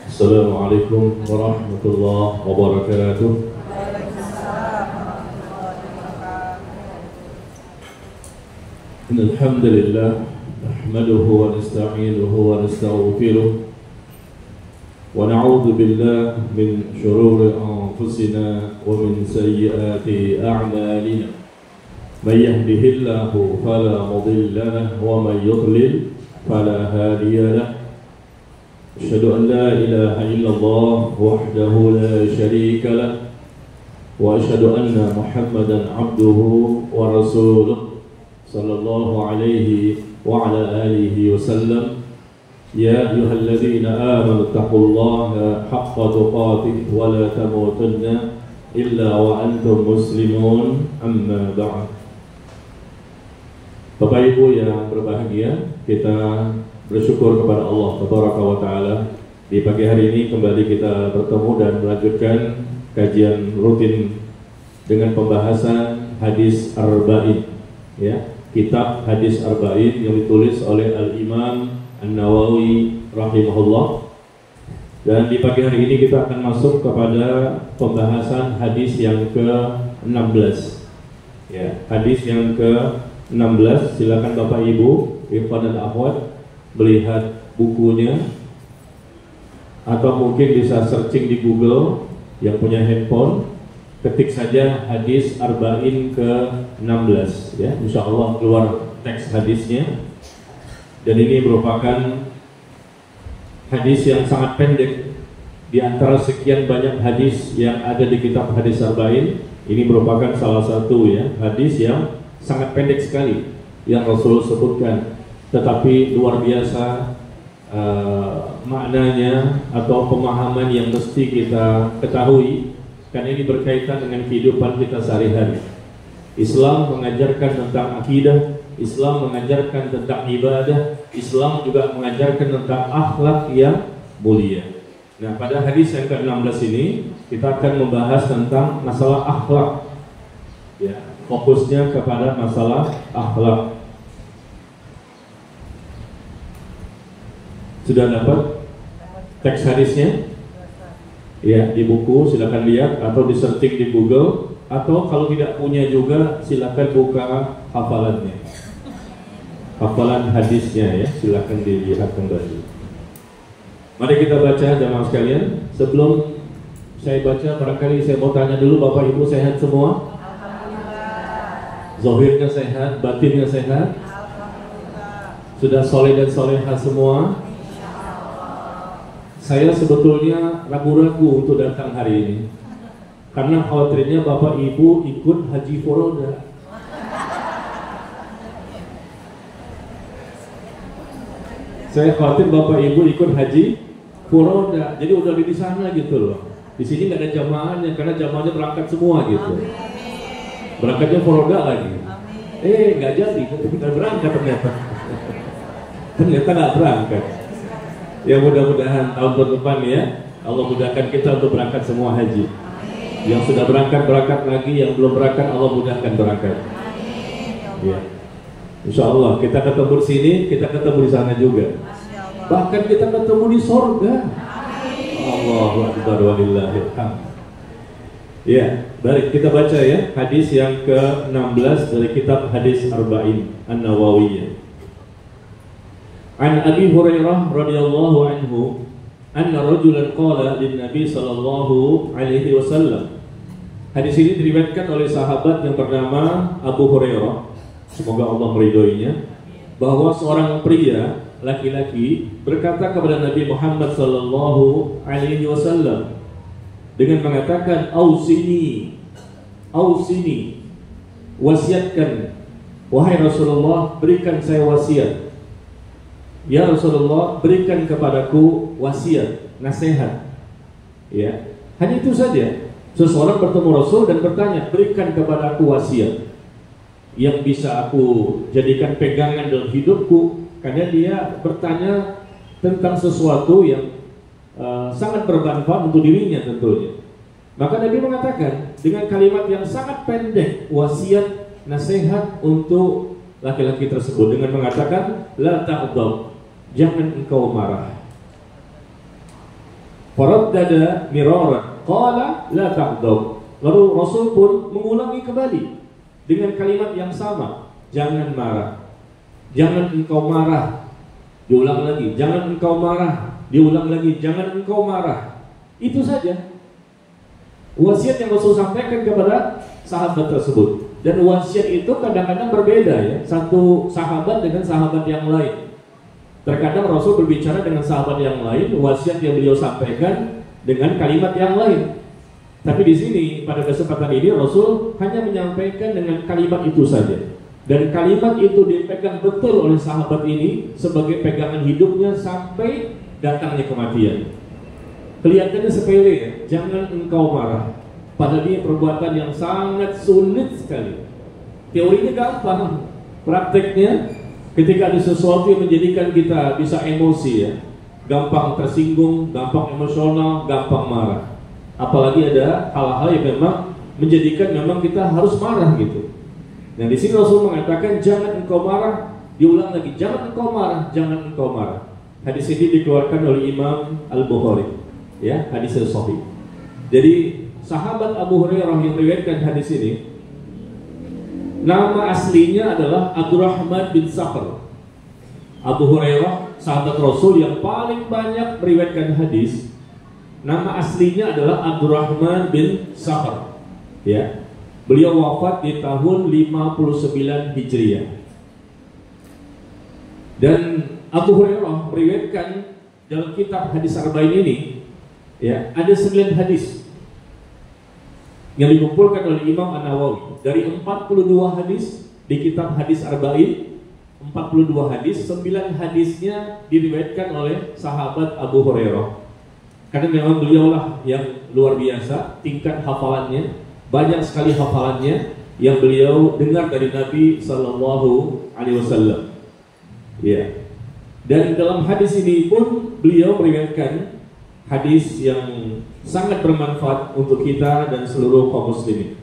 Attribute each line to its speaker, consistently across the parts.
Speaker 1: Assalamualaikum warahmatullahi wabarakatuh. Innal hamdalillah nahmaduhu wa nasta'inuhu wa nastaghfiruh wa na'udzu billahi min shururi anfusina wa min sayyiati a'malina. May yahdihillahu fala mudilla lahu wa may yudlil fala hadiya lahu. Asyhadu an la ilaha illallah wahdahu la syarika lah wa asyhadu anna Muhammadan abduhu wa rasuluh sallallahu alaihi wa ala alihi wasallam. Ya ayyuhalladzina amanu taqullaha haqqa tuqatih wa la tamutunna illa wa antum muslimun, amma ba'd. Bapak Ibu yang berbahagia, kita bersyukur kepada Allah Tabaraka wa Ta'ala. Di pagi hari ini kembali kita bertemu dan melanjutkan kajian rutin dengan pembahasan hadis Arba'in, ya, kitab hadis Arba'in yang ditulis oleh Al-Imam An-Nawawi rahimahullah. Dan di pagi hari ini kita akan masuk kepada pembahasan hadis yang ke-16, ya, hadis yang ke-16. Silakan Bapak Ibu, ikhwan dan akhwat, melihat bukunya atau mungkin bisa searching di Google yang punya handphone, ketik saja hadis Arba'in ke-16, ya, insya Allah keluar teks hadisnya. Dan ini merupakan hadis yang sangat pendek di antara sekian banyak hadis yang ada di kitab hadis Arba'in. Ini merupakan salah satu, ya, hadis yang sangat pendek sekali yang Rasul sebutkan, tetapi luar biasa maknanya atau pemahaman yang mesti kita ketahui, karena ini berkaitan dengan kehidupan kita sehari-hari. Islam mengajarkan tentang akidah, Islam mengajarkan tentang ibadah, Islam juga mengajarkan tentang akhlak yang mulia. Nah, pada hadis yang ke-16 ini kita akan membahas tentang masalah akhlak, ya, fokusnya kepada masalah akhlak. Sudah dapat teks hadisnya? Ya, di buku silakan lihat atau di searching di Google, atau kalau tidak punya juga silakan buka hafalannya, hafalan hadisnya, ya, silakan dilihat kembali. Mari kita baca jamaah sekalian. Sebelum saya baca, barangkali saya mau tanya dulu, Bapak Ibu sehat semua? Zahirnya sehat, batinnya sehat? Sudah soleh dan solehah semua? Saya sebetulnya ragu-ragu untuk datang hari ini karena khawatirnya Bapak Ibu ikut haji furoda. Saya khawatir Bapak Ibu ikut haji furoda, jadi udah di sana gitu loh. Di sini nggak ada jamaahnya karena jamaahnya berangkat semua gitu. Berangkatnya furoda lagi. Nggak jadi, kita berangkat ternyata. Ternyata nggak berangkat. Ya, mudah-mudahan tahun depan, ya, Allah mudahkan kita untuk berangkat semua haji. Yang sudah berangkat lagi, yang belum berangkat Allah mudahkan berangkat. Ya, insya Allah kita ketemu di sini, kita ketemu di sana juga. Bahkan kita ketemu di sorga. Allahu akbar walillahil hamd. Ya, baik, kita baca, ya, hadis yang ke-16 dari kitab hadis Arba'in An-Nawawiyah. An Abi Hurairah radhiyallahu anhu anna rajulan qala lin Nabi sallallahu alaihi wasallam. Hadis ini diriwayatkan oleh sahabat yang bernama Abu Hurairah, semoga Allah meridhoinya, bahwa seorang pria laki-laki berkata kepada Nabi Muhammad sallallahu alaihi wasallam dengan mengatakan, ausini, wasiatkan, wahai Rasulullah, berikan saya wasiat. Ya Rasulullah, berikan kepadaku wasiat, nasihat. Ya, hanya itu saja. Seseorang bertemu Rasul dan bertanya, berikan kepadaku wasiat yang bisa aku jadikan pegangan dalam hidupku, karena dia bertanya tentang sesuatu yang sangat bermanfaat untuk dirinya tentunya. Maka Nabi mengatakan dengan kalimat yang sangat pendek, wasiat, nasihat untuk laki-laki tersebut, dengan mengatakan, la ta'dhab, jangan engkau marah. Faraddada miraran qala la taghdab. Lalu Rasul pun mengulangi kembali dengan kalimat yang sama, jangan marah. Jangan engkau marah. Diulang lagi, jangan engkau marah. Diulang lagi, jangan engkau marah. Itu saja wasiat yang Rasul sampaikan kepada sahabat tersebut. Dan wasiat itu kadang-kadang berbeda ya, satu sahabat dengan sahabat yang lain. Terkadang Rasul berbicara dengan sahabat yang lain, wasiat yang beliau sampaikan dengan kalimat yang lain. Tapi di sini pada kesempatan ini Rasul hanya menyampaikan dengan kalimat itu saja. Dan kalimat itu dipegang betul oleh sahabat ini sebagai pegangan hidupnya sampai datangnya kematian. Kelihatannya sepele ya, jangan engkau marah. Padahal dia perbuatan yang sangat sulit sekali. Teorinya gampang, prakteknya ketika ada sesuatu yang menjadikan kita bisa emosi ya, gampang tersinggung, gampang emosional, gampang marah. Apalagi ada hal-hal yang memang menjadikan memang kita harus marah gitu. Nah di sini Rasul mengatakan jangan engkau marah, diulang lagi jangan engkau marah, jangan engkau marah. Hadis ini dikeluarkan oleh Imam Al-Bukhari, ya hadis sahih. Jadi sahabat Abu Hurairah yang meriwayatkan hadis ini, nama aslinya adalah Abdurrahman bin Sakhr. Abu Hurairah sahabat Rasul yang paling banyak meriwayatkan hadis. Nama aslinya adalah Abdurrahman bin Sakhr. Ya. Beliau wafat di tahun 59 Hijriah. Dan Abu Hurairah meriwayatkan dalam kitab hadis Arba'in ini, ya, ada 9 hadis yang dikumpulkan oleh Imam An-Nawawi. Dari 42 hadis di kitab hadis Arba'in, 42 hadis, 9 hadisnya diriwayatkan oleh sahabat Abu Hurairah. Karena memang beliaulah yang luar biasa tingkat hafalannya, banyak sekali hafalannya yang beliau dengar dari Nabi Sallallahu Alaihi Wasallam. Ya. Dan dalam hadis ini pun beliau meriwayatkan hadis yang sangat bermanfaat untuk kita dan seluruh kaum muslimin.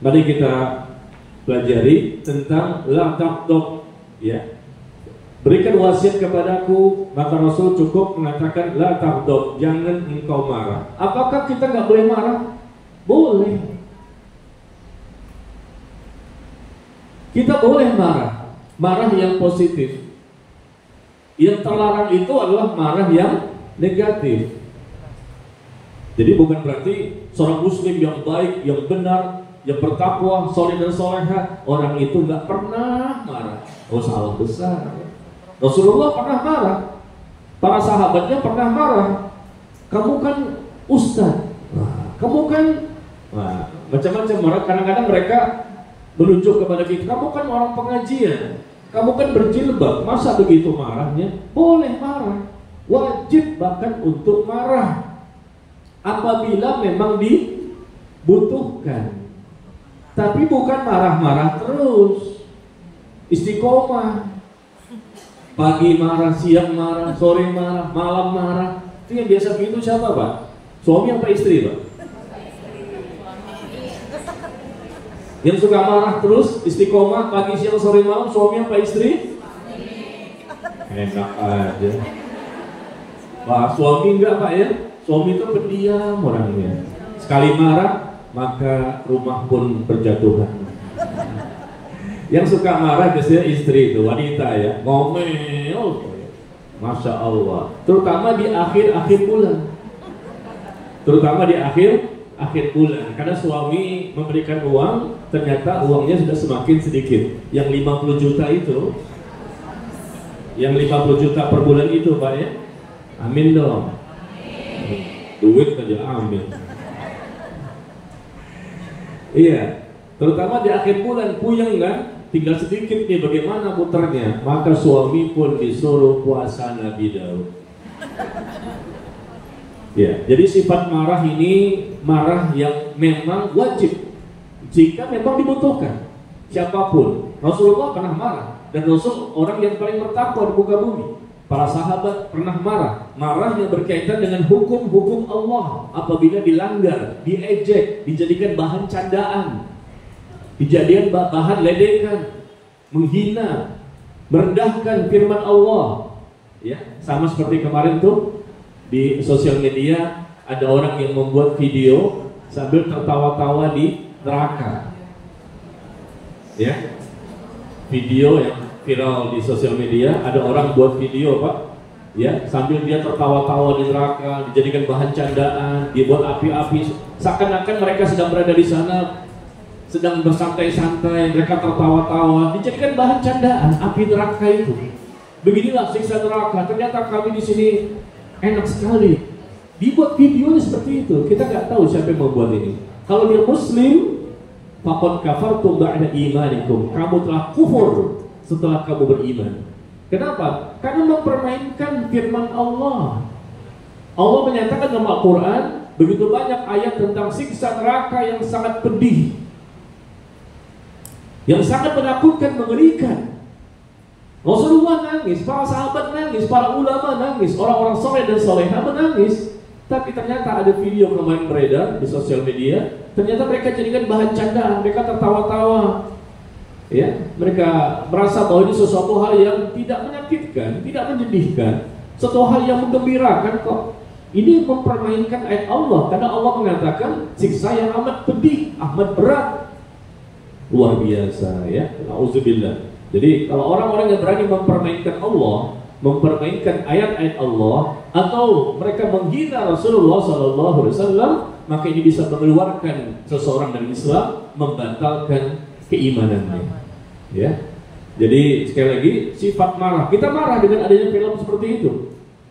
Speaker 1: Mari kita pelajari tentang la taqdab, ya. Berikan wasiat kepadaku, maka Rasul cukup mengatakan la taqdab, jangan engkau marah. Apakah kita nggak boleh marah? Boleh. Kita boleh marah, marah yang positif. Yang terlarang itu adalah marah yang negatif. Jadi bukan berarti seorang muslim yang baik, yang benar, yang bertakwa, soleh dan soleha, orang itu nggak pernah marah. Oh, salah besar. Rasulullah pernah marah, para sahabatnya pernah marah. Kamu kan ustaz, kamu kan macam-macam marah. Kadang-kadang mereka menunjuk kepada kita, kamu kan orang pengajian, kamu kan berjilbab, masa begitu marahnya? Boleh marah, wajib bahkan untuk marah apabila memang dibutuhkan. Tapi bukan marah-marah terus, istiqomah. Pagi marah, siang marah, sore marah, malam marah. Itu yang biasa begitu siapa, Pak? Suami apa istri, Pak? Yang suka marah terus, istiqomah, pagi, siang, sore, malam, suami apa istri? Enak aja. Wah, suami enggak, Pak ya? Suami itu pendiam orangnya. Sekali marah, maka rumah pun berjatuhan. Yang suka marah biasanya istri itu, wanita ya, ngomel, Masya Allah. Terutama di akhir-akhir bulan. Terutama di akhir bulan. Karena suami memberikan uang, ternyata uangnya sudah semakin sedikit. Yang 50 juta itu, yang 50 juta per bulan itu, Pak ya, amin dong. Duit aja amin. Iya, terutama di akhir bulan, puyeng kan? Tinggal sedikit nih, bagaimana putarnya? Maka suami pun disuruh puasa Nabi Daud. Ya, jadi sifat marah ini marah yang memang wajib jika memang dibutuhkan. Siapapun, Rasulullah pernah marah, dan Rasul orang yang paling bertakwa di muka bumi. Para sahabat pernah marah, marah yang berkaitan dengan hukum-hukum Allah apabila dilanggar, diejek, dijadikan bahan candaan, dijadikan bahan ledekan, menghina, merendahkan firman Allah. Ya, sama seperti kemarin tuh di sosial media ada orang yang membuat video sambil tertawa-tawa di neraka. Ya, video yang viral di sosial media, ada orang buat video Pak, ya, sambil dia tertawa-tawa di neraka, dijadikan bahan candaan, dibuat api-api, seakan-akan mereka sedang berada di sana, sedang bersantai-santai, mereka tertawa-tawa, dijadikan bahan candaan api neraka itu. Beginilah siksa neraka. Ternyata kami di sini enak sekali. Dibuat videonya seperti itu. Kita nggak tahu siapa yang membuat ini. Kalau dia Muslim, faqad kafartum ba'da imanikum. Kamu telah kufur setelah kamu beriman. Kenapa? Karena mempermainkan firman Allah. Allah menyatakan dalam Al-Quran begitu banyak ayat tentang siksa neraka yang sangat pedih, yang sangat menakutkan, mengerikan. Rasulullah nangis, para sahabat nangis, para ulama nangis, orang-orang soleh dan soleha menangis. Tapi ternyata ada video kemarin beredar di sosial media, ternyata mereka jadikan bahan candaan, mereka tertawa-tawa. Ya, mereka merasa bahwa ini sesuatu hal yang tidak menyakitkan, tidak menyedihkan, suatu hal yang menggembirakan kok. Ini mempermainkan ayat Allah, karena Allah mengatakan siksa yang amat pedih, amat berat. Luar biasa ya, auzubillah. Jadi kalau orang-orang yang berani mempermainkan Allah, mempermainkan ayat-ayat Allah, atau mereka menghina Rasulullah SAW, maka ini bisa mengeluarkan seseorang dari Islam, membatalkan keimanannya. Ya, jadi sekali lagi sifat marah. Kita marah dengan adanya film seperti itu,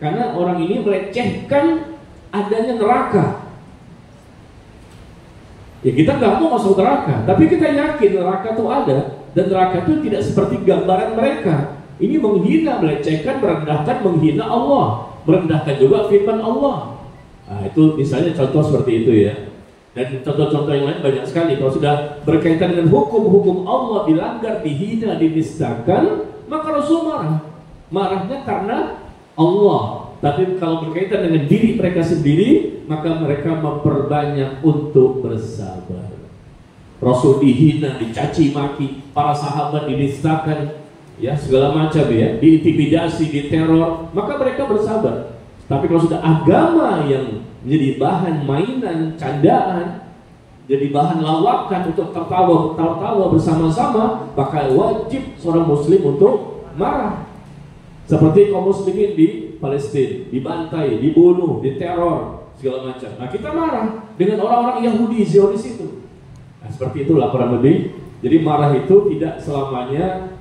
Speaker 1: karena orang ini melecehkan adanya neraka. Ya kita nggak mau masuk neraka, tapi kita yakin neraka itu ada, dan neraka itu tidak seperti gambaran mereka. Ini menghina, melecehkan, merendahkan, menghina Allah, merendahkan juga firman Allah. Nah, itu misalnya contoh seperti itu ya. Dan contoh-contoh yang lain banyak sekali. Kalau sudah berkaitan dengan hukum-hukum Allah dilanggar, dihina, dinistakan, maka Rasul marah. Marahnya karena Allah. Tapi kalau berkaitan dengan diri mereka sendiri, maka mereka memperbanyak untuk bersabar. Rasul dihina, dicaci maki, para sahabat dinistakan, ya segala macam ya, diintimidasi, diteror, maka mereka bersabar. Tapi kalau sudah agama yang menjadi bahan mainan, candaan, jadi bahan lawakan untuk tertawa bersama-sama, maka wajib seorang muslim untuk marah. Seperti kaum muslimin di Palestina, dibantai, dibunuh, diteror, segala macam. Nah kita marah dengan orang-orang Yahudi, Zionis itu. Nah seperti itulah kurang lebih. Jadi marah itu tidak selamanya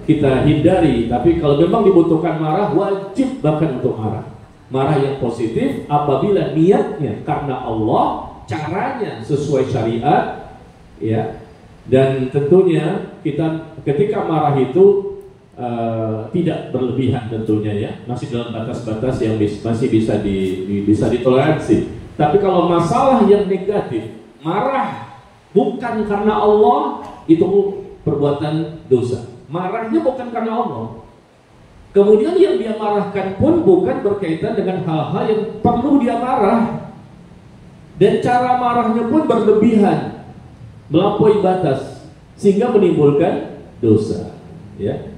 Speaker 1: kita hindari, tapi kalau memang dibutuhkan marah, wajib bahkan untuk marah. Marah yang positif apabila niatnya karena Allah, caranya sesuai syariat, ya. Dan tentunya kita ketika marah itu tidak berlebihan tentunya ya, masih dalam batas-batas yang masih bisa ditoleransi. Tapi kalau masalah yang negatif, marah bukan karena Allah, itu perbuatan dosa. Marahnya bukan karena Allah. Kemudian yang dia marahkan pun bukan berkaitan dengan hal-hal yang perlu dia marah. Dan cara marahnya pun berlebihan, melampaui batas, sehingga menimbulkan dosa. Ya.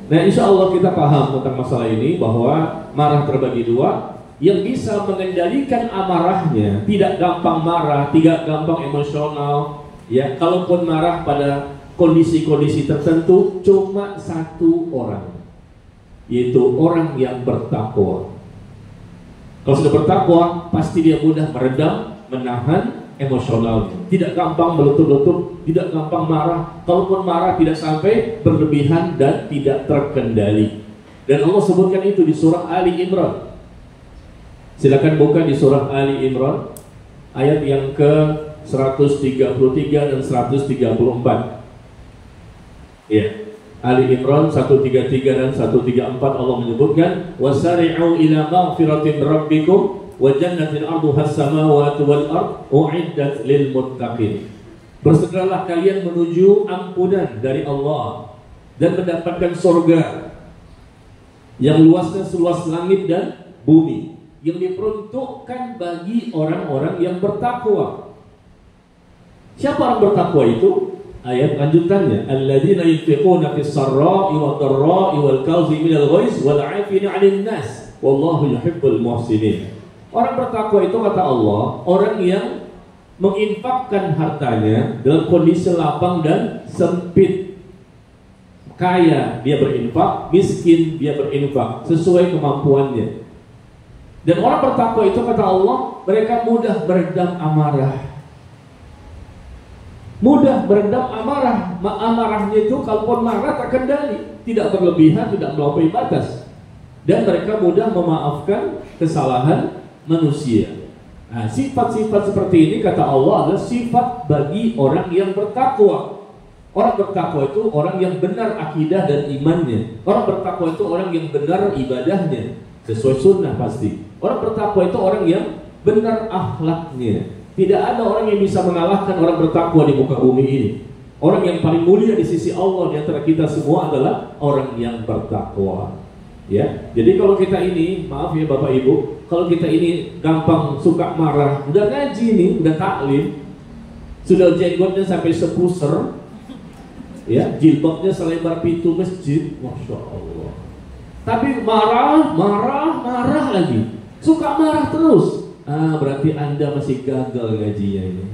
Speaker 1: Nah, insya Allah kita paham tentang masalah ini, bahwa marah terbagi dua. Yang bisa mengendalikan amarahnya, tidak gampang marah, tidak gampang emosional. Ya, kalaupun marah pada kondisi-kondisi tertentu, cuma satu orang, yaitu orang yang bertakwa. Kalau sudah bertakwa, pasti dia mudah meredam, menahan emosionalnya. Tidak gampang meletup-letup, tidak gampang marah. Kalaupun marah tidak sampai berlebihan dan tidak terkendali. Dan Allah sebutkan itu di surah Ali Imran. Silakan buka di surah Ali Imran ayat yang ke 133 dan 134. Ya. Ali Imran 133 dan 134 Allah menyebutkan wasari'u ila maghfiratin rabbikum wa jannatin 'arduha as-samawati wal ard u'iddat lil muttaqin. Bersegeralah kalian menuju ampunan dari Allah dan mendapatkan surga yang luasnya seluas langit dan bumi, yang diperuntukkan bagi orang-orang yang bertakwa. Siapa orang bertakwa itu? ayat lanjutannya, alladzina yunfiquna fis sarra'i wad dharra'i wal kaziminal ghaiz wal 'afina 'anil nas wallahu yuhibbul muhsinin. Orang bertakwa itu kata Allah, orang yang menginfakkan hartanya dalam kondisi lapang dan sempit. Kaya dia berinfak, miskin dia berinfak sesuai kemampuannya. Dan orang bertakwa itu kata Allah, mereka mudah meredam amarah. Mudah meredam amarah. Amarahnya itu kalaupun marah terkendali, tidak berlebihan, tidak melampaui batas. Dan mereka mudah memaafkan kesalahan manusia. Nah, sifat-sifat seperti ini kata Allah adalah sifat bagi orang yang bertakwa. Orang bertakwa itu orang yang benar akidah dan imannya. Orang bertakwa itu orang yang benar ibadahnya sesuai sunnah pasti. Orang bertakwa itu orang yang benar akhlaknya. Tidak ada orang yang bisa mengalahkan orang bertakwa di muka bumi ini. Orang yang paling mulia di sisi Allah di antara kita semua adalah orang yang bertakwa. Ya, jadi kalau kita ini, maaf ya Bapak Ibu, kalau kita ini gampang suka marah, udah ngaji nih, udah taklim, sudah jenggotnya sampai sepuser, ya, jilbabnya selebar pintu masjid, masya Allah. Tapi marah lagi, suka marah terus. Berarti Anda masih gagal ngajinya ini.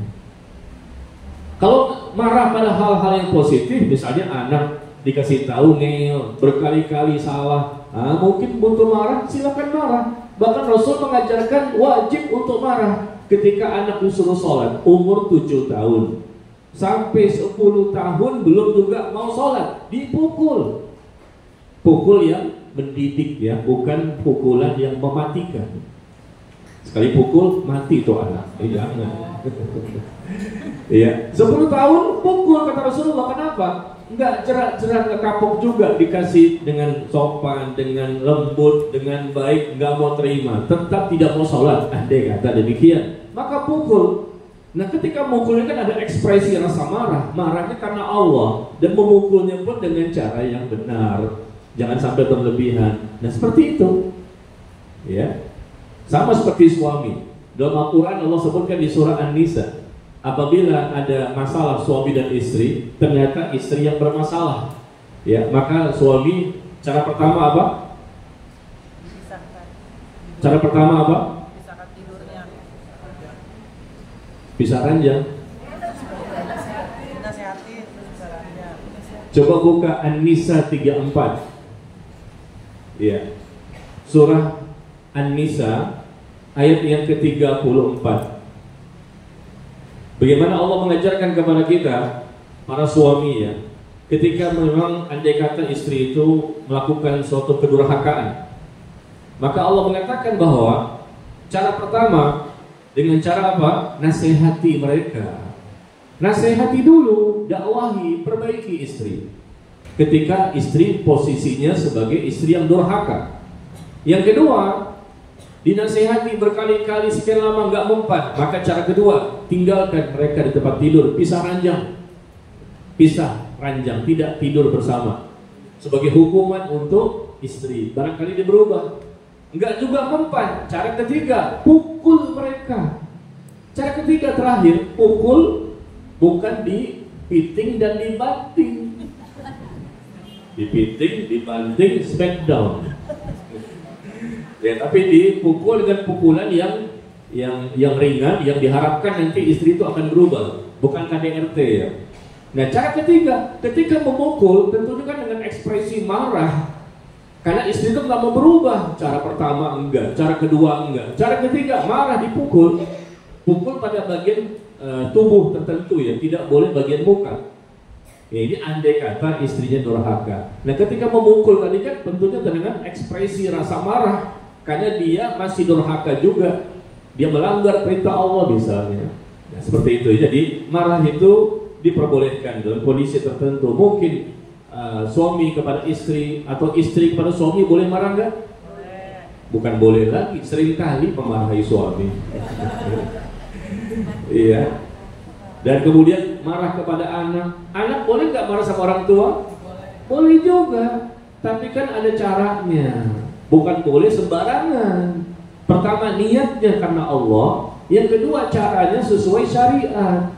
Speaker 1: Kalau marah pada hal-hal yang positif, misalnya anak dikasih tahu ngeyel, berkali-kali salah, mungkin butuh marah, silakan marah. Bahkan Rasul mengajarkan wajib untuk marah ketika anak disuruh sholat umur 7 tahun sampai 10 tahun belum juga mau sholat, dipukul. Pukul yang mendidik ya, bukan pukulan yang mematikan. Sekali pukul mati tuh anak. Jangan. Iya, 10 tahun pukul kata Rasulullah. Kenapa? Enggak jerak-jerak, enggak kapok juga, dikasih dengan sopan, dengan lembut, dengan baik, enggak mau terima, tetap tidak mau sholat. Andai kata demikian, maka pukul. Nah, ketika mukulnya kan ada ekspresi rasa marah, marahnya karena Allah, dan memukulnya pun dengan cara yang benar, jangan sampai berlebihan. Nah, seperti itu, ya. Sama seperti suami. Dalam Al-Quran Allah sebutkan di surah An-Nisa, apabila ada masalah suami dan istri, ternyata istri yang bermasalah, ya, maka suami cara pertama apa? Cara pertama apa? Bisa ranjang. Coba buka An-Nisa 34. Ya. Surah An-Nisa ayat yang ke-34. Bagaimana Allah mengajarkan kepada kita, para suami ya, ketika memang andai kata istri itu melakukan suatu kedurhakaan, maka Allah mengatakan bahwa cara pertama dengan cara apa? Nasihati mereka. Nasihati dulu, dakwahi, perbaiki istri. Ketika istri posisinya sebagai istri yang durhaka. Yang kedua, dinasihati berkali-kali sekian lama nggak mempan, maka cara kedua, tinggalkan mereka di tempat tidur, pisah ranjang, tidak tidur bersama sebagai hukuman untuk istri. Barangkali dia berubah, nggak juga mempan. Cara ketiga, pukul mereka. Cara ketiga terakhir, pukul bukan dipiting dan dibanting, dipiting, dibanting, smackdown. Ya, tapi dipukul dengan pukulan yang ringan, yang diharapkan nanti istri itu akan berubah, bukan KDRT ya. Nah, cara ketiga, ketika memukul tentunya kan dengan ekspresi marah, karena istri itu nggak mau berubah. Cara pertama enggak, cara kedua enggak, cara ketiga marah, dipukul, pukul pada bagian tubuh tertentu ya, tidak boleh bagian muka. Ya, ini andai kata istrinya durhaka. Nah, ketika memukul tadi kan tentunya dengan ekspresi rasa marah. Karena dia masih durhaka juga, dia melanggar perintah Allah misalnya. Nah, seperti itu. Jadi marah itu diperbolehkan dalam kondisi tertentu. Mungkin suami kepada istri atau istri kepada suami boleh marah nggak? Boleh. Bukan boleh lagi, sering kali memarahi suami. Iya. Dan kemudian marah kepada anak. Anak boleh nggak marah sama orang tua? Boleh juga. Tapi kan ada caranya. Bukan boleh sembarangan. Pertama niatnya karena Allah, yang kedua caranya sesuai syariat.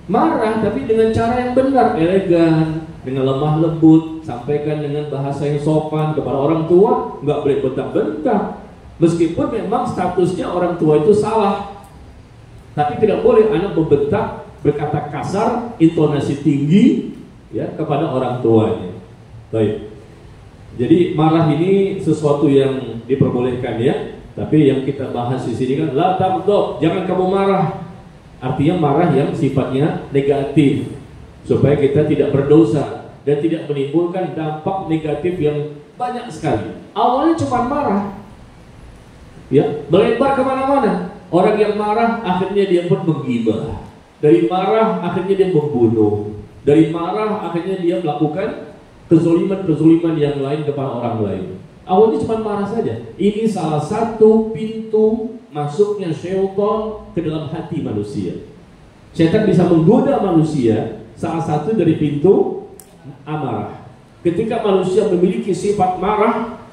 Speaker 1: Marah tapi dengan cara yang benar, elegan, dengan lemah lembut, sampaikan dengan bahasa yang sopan kepada orang tua, nggak boleh bentak-bentak. Meskipun memang statusnya orang tua itu salah, tapi tidak boleh anak membentak, berkata kasar, intonasi tinggi, ya, kepada orang tuanya. Baik. Jadi marah ini sesuatu yang diperbolehkan, ya. Tapi yang kita bahas di sini kan la taghdab, jangan kamu marah. Artinya marah yang sifatnya negatif, supaya kita tidak berdosa dan tidak menimbulkan dampak negatif yang banyak sekali. Awalnya cuma marah, ya, melebar kemana-mana. Orang yang marah akhirnya dia pun menggibah. Dari marah akhirnya dia membunuh. Dari marah akhirnya dia melakukan kezoliman-kezoliman yang lain kepada orang lain. Awalnya cuma marah saja. Ini salah satu pintu masuknya syaitan ke dalam hati manusia. Syaitan bisa menggoda manusia, salah satu dari pintu amarah. Ketika manusia memiliki sifat marah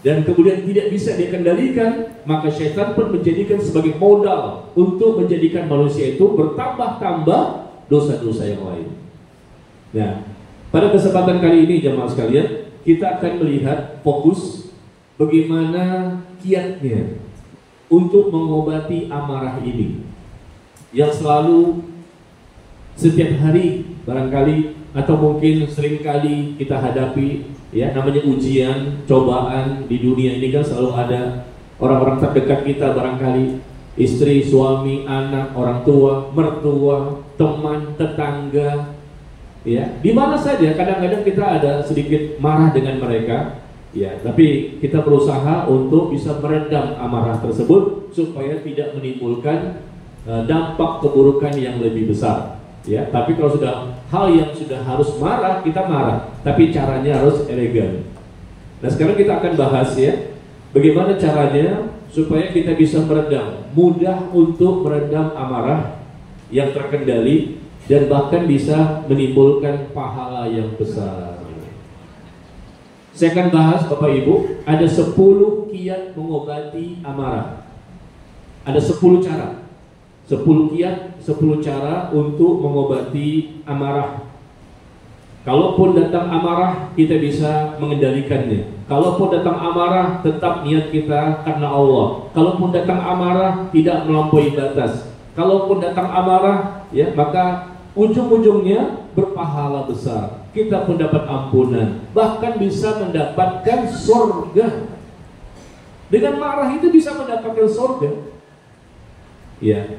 Speaker 1: dan kemudian tidak bisa dikendalikan, maka syaitan pun menjadikan sebagai modal untuk menjadikan manusia itu bertambah-tambah dosa-dosa yang lain. Nah, pada kesempatan kali ini jemaah sekalian, kita akan melihat fokus bagaimana kiatnya untuk mengobati amarah ini yang selalu setiap hari barangkali atau mungkin sering kali kita hadapi, ya, namanya ujian, cobaan di dunia ini kan selalu ada. Orang-orang terdekat kita barangkali istri, suami, anak, orang tua, mertua, teman, tetangga, ya, di mana saja kadang-kadang kita ada sedikit marah dengan mereka, ya, tapi kita berusaha untuk bisa meredam amarah tersebut supaya tidak menimbulkan dampak keburukan yang lebih besar, ya. Tapi kalau sudah hal yang sudah harus marah, kita marah, tapi caranya harus elegan. Nah, sekarang kita akan bahas, ya, bagaimana caranya supaya kita bisa meredam, mudah untuk meredam amarah yang terkendali dan bahkan bisa menimbulkan pahala yang besar. Saya akan bahas, Bapak Ibu, ada 10 kiat mengobati amarah. Ada 10 cara. 10 kiat, 10 cara untuk mengobati amarah. Kalaupun datang amarah, kita bisa mengendalikannya. Kalaupun datang amarah, tetap niat kita karena Allah. Kalaupun datang amarah, tidak melampaui batas. Kalaupun datang amarah, ya, maka ujung-ujungnya berpahala besar. Kita pun dapat ampunan, bahkan bisa mendapatkan surga. Dengan marah itu bisa mendapatkan surga, ya.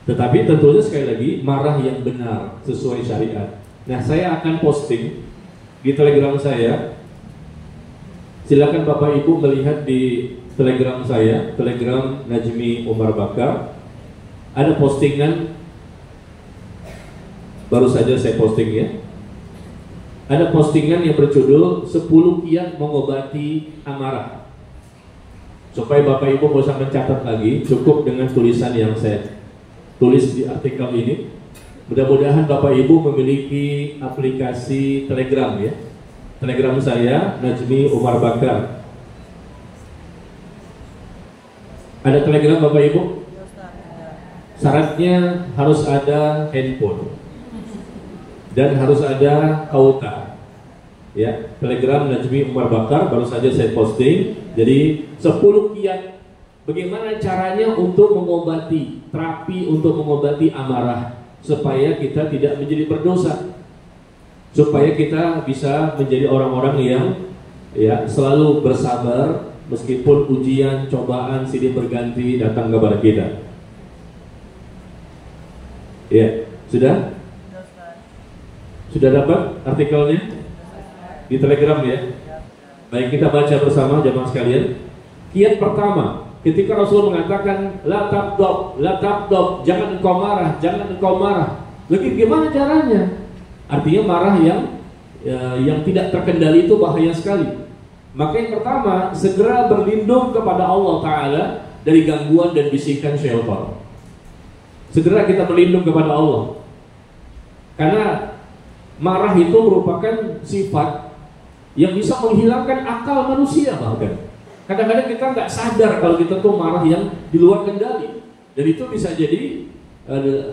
Speaker 1: Tetapi tentunya sekali lagi marah yang benar sesuai syariat. Nah, saya akan posting di Telegram saya. Silakan Bapak Ibu melihat di Telegram saya, Telegram Najmi Umar Bakar. Ada postingan baru saja saya posting, ya. Ada postingan yang berjudul 10 kiat mengobati amarah. Supaya Bapak Ibu tidak usah mencatat lagi, cukup dengan tulisan yang saya tulis di artikel ini. Mudah-mudahan Bapak Ibu memiliki aplikasi Telegram, ya. Telegram saya Najmi Umar Bakar. Ada Telegram Bapak Ibu? Syaratnya harus ada handphone dan harus ada kauta, ya. Telegram Najmi Umar Bakar baru saja saya posting. Jadi 10 kiat bagaimana caranya untuk mengobati, terapi untuk mengobati amarah, supaya kita tidak menjadi berdosa, supaya kita bisa menjadi orang-orang yang, ya, selalu bersabar meskipun ujian, cobaan silih berganti datang kepada kita. Ya, sudah? Sudah dapat artikelnya di Telegram, ya? Baik, kita baca bersama jemaah sekalian. Kiat pertama, ketika Rasul mengatakan la taghdab, jangan engkau marah, jangan engkau marah. Lagi gimana caranya? Artinya marah yang tidak terkendali itu bahaya sekali. Maka yang pertama, segera berlindung kepada Allah Ta'ala dari gangguan dan bisikan syaitan. Segera kita berlindung kepada Allah. Karena marah itu merupakan sifat yang bisa menghilangkan akal manusia bahkan. Kadang-kadang kita nggak sadar kalau kita tuh marah yang di luar kendali, dan itu bisa jadi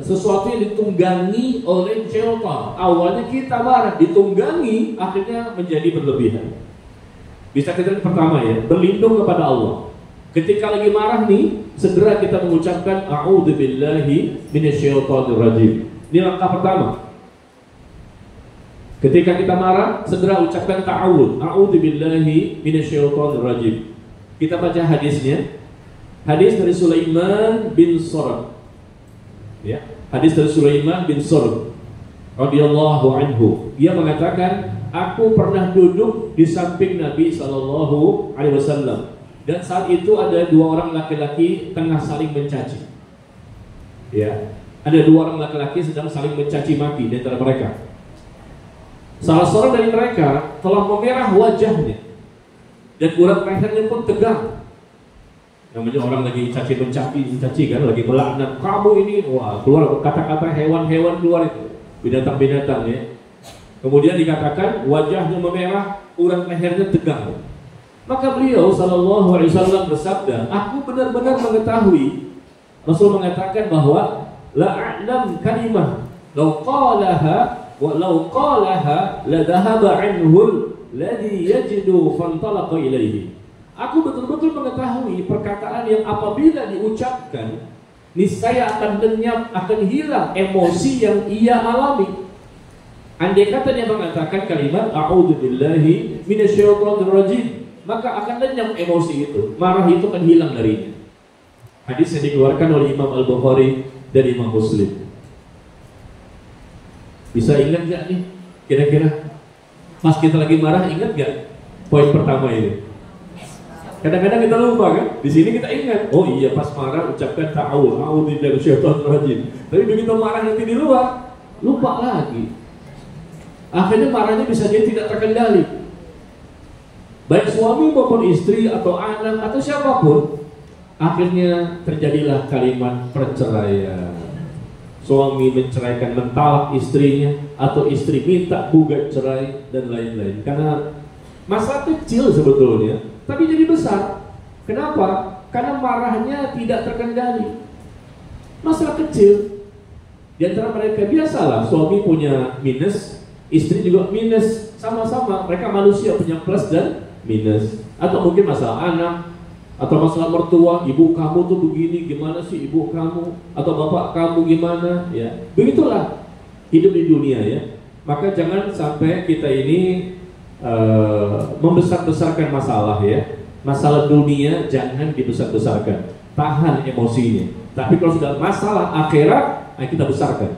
Speaker 1: sesuatu yang ditunggangi oleh syaitan. Awalnya kita marah, ditunggangi, akhirnya menjadi berlebihan. Bisa kita pertama ya, berlindung kepada Allah. Ketika lagi marah nih, segera kita mengucapkan a'udzubillahi minasyaitonirrajim. Ini langkah pertama. Ketika kita marah, segera ucapkan ta'awud, a'udzubillahi minasyaitonirrajim. Kita baca hadisnya. Hadis dari Sulaiman bin Surad. Ya, hadis dari Sulaiman bin Surad radhiyallahu anhu. Dia mengatakan, aku pernah duduk di samping Nabi sallallahu alaihi wasallam, dan saat itu ada dua orang laki-laki tengah saling mencaci. Ya, ada dua orang laki-laki sedang saling mencaci maki di antara mereka. Salah seorang dari mereka telah memerah wajahnya dan urat lehernya pun tegang. Namanya orang lagi mencaci kan, lagi melaknat, kamu ini, wah, keluar kata-kata hewan-hewan keluar itu, binatang-binatang ya. Kemudian dikatakan wajahnya memerah, urat lehernya tegang. Maka beliau sallallahu alaihi wasallam bersabda, aku benar-benar mengetahui. Rasul mengatakan bahwa la a'lam kalimah law qalaha la dhahaba anhu alladhi yajidu fantalaqa ilaihi. Aku betul-betul mengetahui perkataan yang apabila diucapkan niscaya akan lenyap, akan hilang emosi yang ia alami. Andai kata dia mengatakan kalimat a'udzubillahi minasyaitonirrajim, maka akan lenyap emosi itu, marah itu akan hilang darinya. Hadis yang dikeluarkan oleh Imam Al-Bukhari dan Imam Muslim. Bisa ingat gak nih? Kira-kira pas kita lagi marah, ingat gak poin pertama ini? Kadang-kadang kita lupa kan? Di sini kita ingat, oh iya pas marah ucapkan ta'awudz, a'udzubillahi minasyaitonirrajim. Tapi begitu marah nanti di luar, lupa lagi. Akhirnya marahnya bisa jadi tidak terkendali. Baik suami maupun istri atau anak atau siapapun, akhirnya terjadilah kalimat perceraian. Suami menceraikan, mentalak istrinya, atau istri minta gugat cerai dan lain-lain. Karena masalah kecil sebetulnya, tapi jadi besar. Kenapa? Karena marahnya tidak terkendali. Masalah kecil. Di antara mereka biasalah, suami punya minus, istri juga minus, sama-sama. Mereka manusia punya plus dan minus. Atau mungkin masalah anak, atau masalah mertua, ibu kamu tuh begini, gimana sih ibu kamu, atau bapak kamu gimana, ya. Begitulah hidup di dunia ya. Maka jangan sampai kita ini membesar-besarkan masalah ya. Masalah dunia jangan dibesar-besarkan, tahan emosinya. Tapi kalau sudah masalah akhirat, kita besarkan.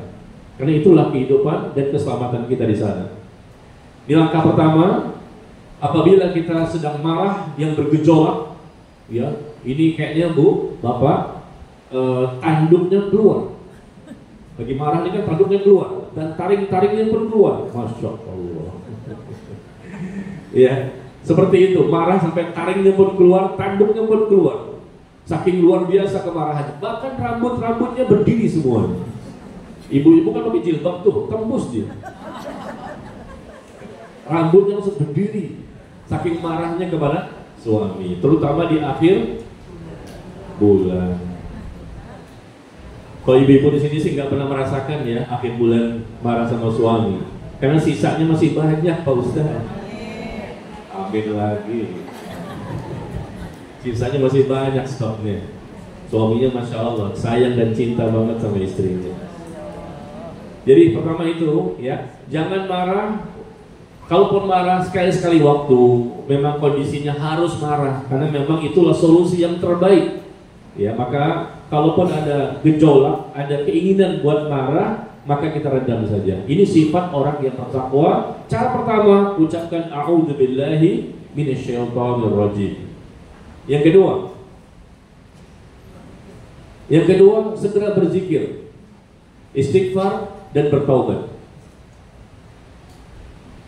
Speaker 1: Karena itulah kehidupan dan keselamatan kita di sana. Di langkah pertama, apabila kita sedang marah yang bergejolak, ya, ini kayaknya Bu, Bapak, tanduknya keluar. Lagi marah ini kan tanduknya keluar dan taring-taringnya pun keluar. Masya Allah. Ya, seperti itu, marah sampai taringnya pun keluar, tanduknya pun keluar. Saking luar biasa kemarahannya. Bahkan rambut-rambutnya berdiri semua. Ibu-ibu kan pakai jilbab tuh, tembus dia. Rambutnya langsung berdiri. Saking marahnya kepada suami, terutama di akhir bulan. Kalau ibu-ibu di sini sih nggak pernah merasakan ya akhir bulan marah sama suami, karena sisanya masih banyak Pak Ustaz. Amin lagi. Sisanya masih banyak stoknya. Suaminya Masya Allah sayang dan cinta banget sama istrinya. Jadi pertama itu ya, jangan marah. Kalaupun marah sekali-sekali waktu, memang kondisinya harus marah, karena memang itulah solusi yang terbaik. Ya, maka kalaupun ada gejolak, ada keinginan buat marah, maka kita redam saja. Ini sifat orang yang bertakwa. Cara pertama, ucapkan a'udzubillahi minasyaitonirrajim. Yang kedua, segera berzikir, istighfar dan bertaubat.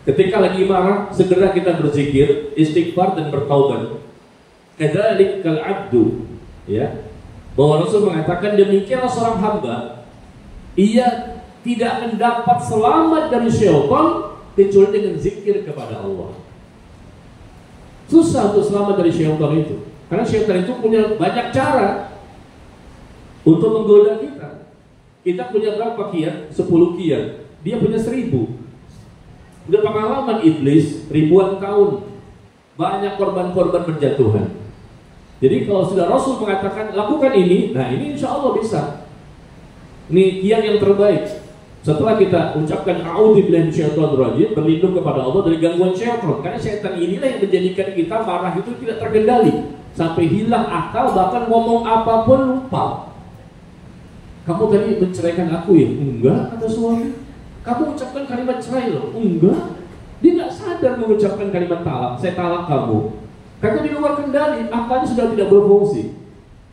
Speaker 1: Ketika lagi marah, segera kita berzikir, istighfar dan bertaubat. Kadzalik kal abdu, ya. Bahwa Rasul mengatakan demikianlah seorang hamba, ia tidak akan dapat selamat dari syaitan kecuali dengan zikir kepada Allah. Susah untuk selamat dari syaitan itu, karena syaitan itu punya banyak cara untuk menggoda kita. Kita punya berapa kiat? 10 kiat. Dia punya 1000. Udah pengalaman iblis ribuan tahun. Banyak korban-korban berjatuhan. Jadi kalau sudah Rasul mengatakan lakukan ini, nah ini insya Allah bisa. Ini kiat yang terbaik. Setelah kita ucapkan a'udzubillahi minasyaitonirrajim, berlindung kepada Allah dari gangguan syaitan. Karena syaitan inilah yang menjadikan kita marah itu tidak terkendali, sampai hilang akal, bahkan ngomong apapun lupa. Kamu tadi menceraikan aku ya? Enggak, kata suami. Kamu ucapkan kalimat cerai loh? Enggak. Dia nggak sadar mengucapkan kalimat talak. Saya talak kamu. Karena di luar kendali, akalnya sudah tidak berfungsi,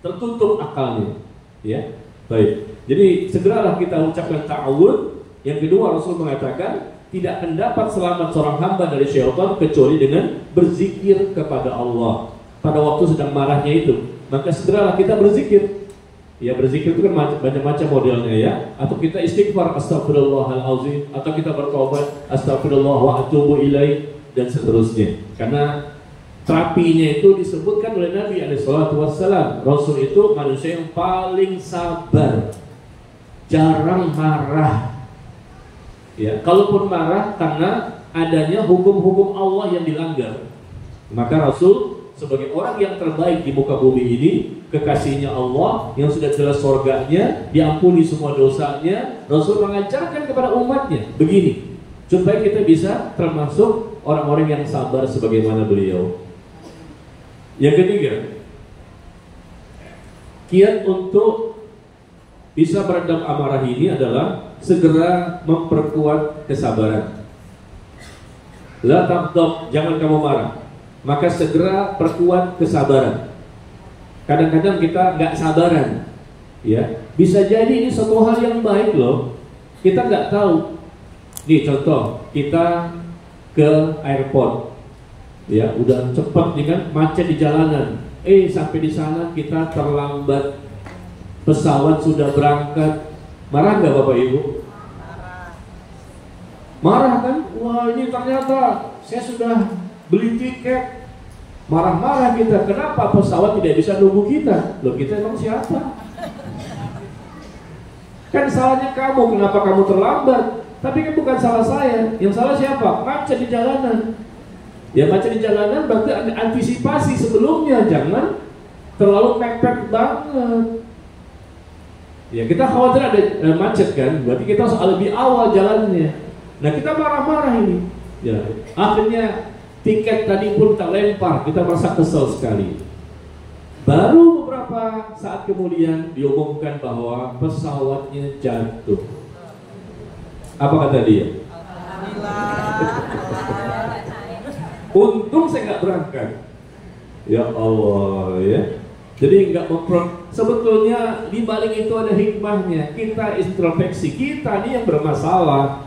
Speaker 1: tertutup akalnya. Ya, baik. Jadi segeralah kita ucapkan ta'awud. Yang kedua, Rasul mengatakan tidak akan dapat selamat seorang hamba dari syaitan kecuali dengan berzikir kepada Allah pada waktu sedang marahnya itu. Maka segeralah kita berzikir. Ya, berzikir itu kan macam-macam modelnya ya. Atau kita istighfar astagfirullahalazim, atau kita bertobat astagfirullah wa atubu ilaih, dan seterusnya. Karena terapinya itu disebutkan oleh Nabi SAW. Rasul itu manusia yang paling sabar, jarang marah. Ya, kalaupun marah karena adanya hukum-hukum Allah yang dilanggar, maka Rasul sebagai orang yang terbaik di muka bumi ini, kekasihnya Allah yang sudah jelas surganya, diampuni semua dosanya, Rasul mengajarkan kepada umatnya begini, supaya kita bisa termasuk orang-orang yang sabar sebagaimana beliau. Yang ketiga, kiat untuk bisa meredam amarah ini adalah segera memperkuat kesabaran. La taghdab, jangan kamu marah, maka segera perkuat kesabaran. Kadang-kadang kita nggak sabaran, ya. Bisa jadi ini suatu hal yang baik loh. Kita nggak tahu. Nih contoh, kita ke airport, ya, udah cepet nih kan, macet di jalanan. Sampai di sana kita terlambat, pesawat sudah berangkat. Marah nggak Bapak Ibu? Marah kan? Wah, ini ternyata saya sudah beli tiket. Marah-marah kita, kenapa pesawat tidak bisa nunggu kita? Loh, kita emang siapa? Kan salahnya kamu, kenapa kamu terlambat? Tapi kan bukan salah saya. Yang salah siapa? Macet di jalanan. Ya, macet di jalanan berarti ada antisipasi sebelumnya, jangan terlalu mepet banget. Ya, kita khawatir ada macet kan, berarti kita harus lebih awal jalannya. Nah, kita marah-marah ini. Ya, akhirnya tiket tadi pun kita lempar, kita merasa kesel sekali. Baru beberapa saat kemudian diumumkan bahwa pesawatnya jatuh. Apa kata dia? Untung saya nggak berangkat. Ya Allah ya. Jadi nggak sebetulnya di balik itu ada hikmahnya. Kita introspeksi, kita nih yang bermasalah.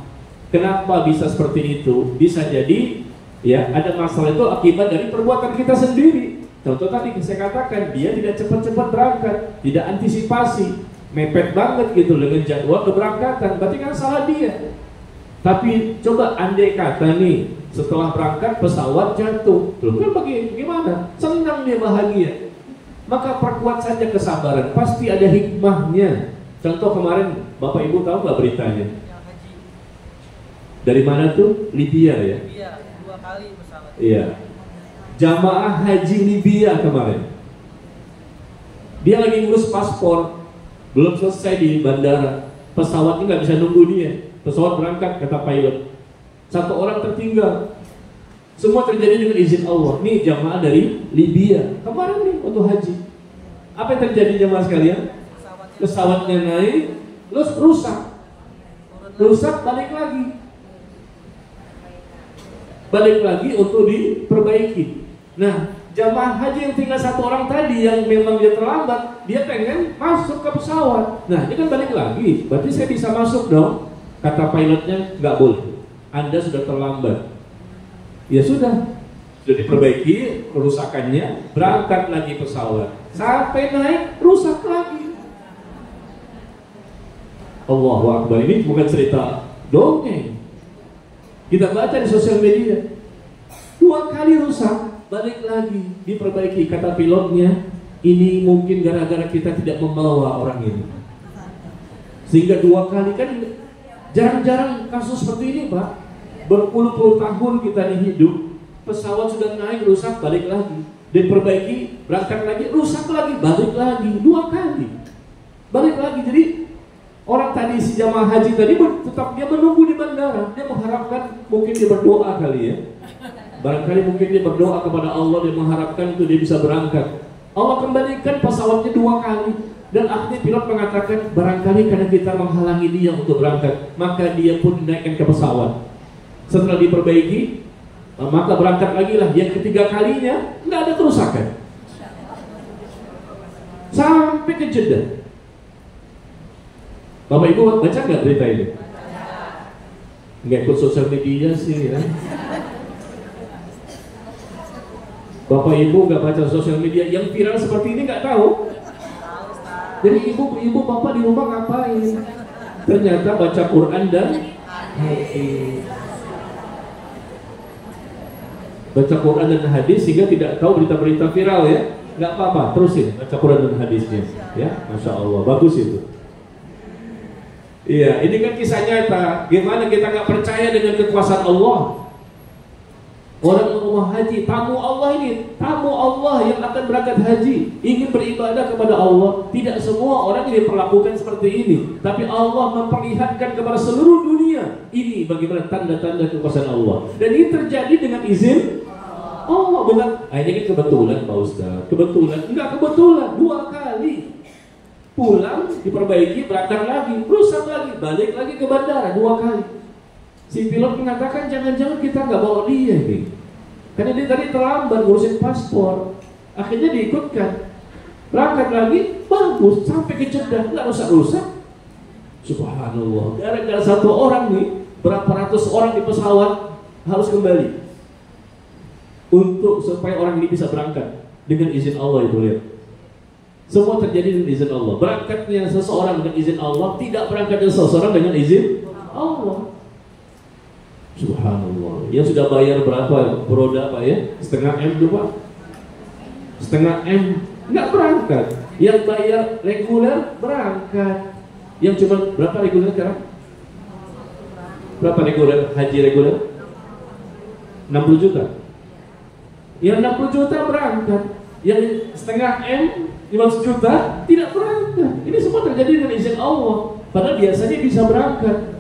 Speaker 1: Kenapa bisa seperti itu? Bisa jadi ya, ada masalah itu akibat dari perbuatan kita sendiri. Contoh tadi saya katakan, dia tidak cepat-cepat berangkat, tidak antisipasi, mepet banget gitu dengan jadwal keberangkatan, berarti kan salah dia. Tapi coba andai kata nih, setelah berangkat pesawat jatuh, loh kan bagaimana? Senang dia, bahagia. Maka perkuat saja kesabaran, pasti ada hikmahnya. Contoh kemarin, Bapak Ibu tahu nggak beritanya? Dari mana tuh? Libya ya? Iya. Kali pesawat. Iya. Jamaah haji Libya kemarin. Dia lagi ngurus paspor, belum selesai di bandara. Pesawatnya nggak bisa nunggu dia. Pesawat berangkat, kata pilot. Satu orang tertinggal. Semua terjadi dengan izin Allah. Nih jamaah dari Libya kemarin nih waktu haji. Apa yang terjadi jamaah sekalian? Pesawatnya naik, terus rusak, balik lagi untuk diperbaiki. Nah, jamaah haji yang tinggal satu orang tadi yang memang dia terlambat, dia pengen masuk ke pesawat. Nah, ini kan balik lagi, berarti saya bisa masuk dong. Kata pilotnya, nggak boleh, Anda sudah terlambat. Ya sudah diperbaiki kerusakannya, berangkat lagi pesawat. Sampai naik, rusak lagi. Allahu Akbar, ini bukan cerita dongeng. Kita baca di sosial media, 2 kali rusak, balik lagi, diperbaiki. Kata pilotnya, ini mungkin gara-gara kita tidak membawa orang ini. Sehingga 2 kali kan jarang-jarang kasus seperti ini, Pak. Berpuluh-puluh tahun kita hidup, pesawat sudah naik rusak, balik lagi, diperbaiki, berangkat lagi, rusak lagi, balik lagi, 2 kali, balik lagi. Jadi orang tadi, si jamaah haji tadi tetap dia menunggu di bandara, dia mengharapkan, mungkin dia berdoa kali ya, barangkali mungkin dia berdoa kepada Allah, dia mengharapkan itu dia bisa berangkat. Allah kembalikan pesawatnya 2 kali. Dan akhirnya pilot mengatakan, barangkali karena kita menghalangi dia untuk berangkat, maka dia pun dinaikkan ke pesawat. Setelah diperbaiki, maka berangkat lagi lah. Yang ketiga kalinya nggak ada kerusakan sampai ke Jeddah. Bapak Ibu baca nggak berita ini? Nggak ikut sosial media sih ya. Bapak Ibu nggak baca sosial media, yang viral seperti ini nggak tahu. Jadi ibu bapak di rumah ngapain? Ternyata baca Quran dan hadis. Baca Quran dan hadis sehingga tidak tahu berita-berita viral ya. Nggak apa-apa, terusin baca Quran dan hadisnya. Ya, Masya Allah, bagus itu. Iya, ini kan kisah nyata. Gimana kita nggak percaya dengan kekuasaan Allah? Orang rumah haji, tamu Allah ini, tamu Allah yang akan berangkat haji, ingin beribadah kepada Allah. Tidak semua orang yang diperlakukan seperti ini, tapi Allah memperlihatkan kepada seluruh dunia ini bagaimana tanda-tanda kekuasaan Allah. Dan ini terjadi dengan izin Allah. Bukan, ini kan kebetulan Pak Ustaz, kebetulan, enggak kebetulan, 2 kali. Pulang, diperbaiki, berangkat lagi, rusak lagi, balik lagi ke bandara 2 kali. Si pilot mengatakan jangan-jangan kita nggak bawa dia nih, karena dia tadi terlambat ngurusin paspor. Akhirnya diikutkan, berangkat lagi, bagus, sampai ke Jeddah, nggak rusak-rusak. Subhanallah, gara-gara 1 orang nih, berapa ratus orang di pesawat harus kembali untuk supaya orang ini bisa berangkat dengan izin Allah. Itu lihat, semua terjadi dengan izin Allah. Berangkatnya seseorang dengan izin Allah, tidak berangkatnya seseorang dengan izin Allah. Subhanallah. Yang sudah bayar berapa beroda Pak ya? Setengah M tuh Pak. Setengah M nggak berangkat. Yang bayar reguler berangkat. Yang cuma berapa reguler sekarang? Berapa reguler haji reguler? 60 juta. Yang 60 juta berangkat. Yang setengah M 50 juta tidak berangkat. Ini semua terjadi dengan izin Allah. Padahal biasanya bisa berangkat.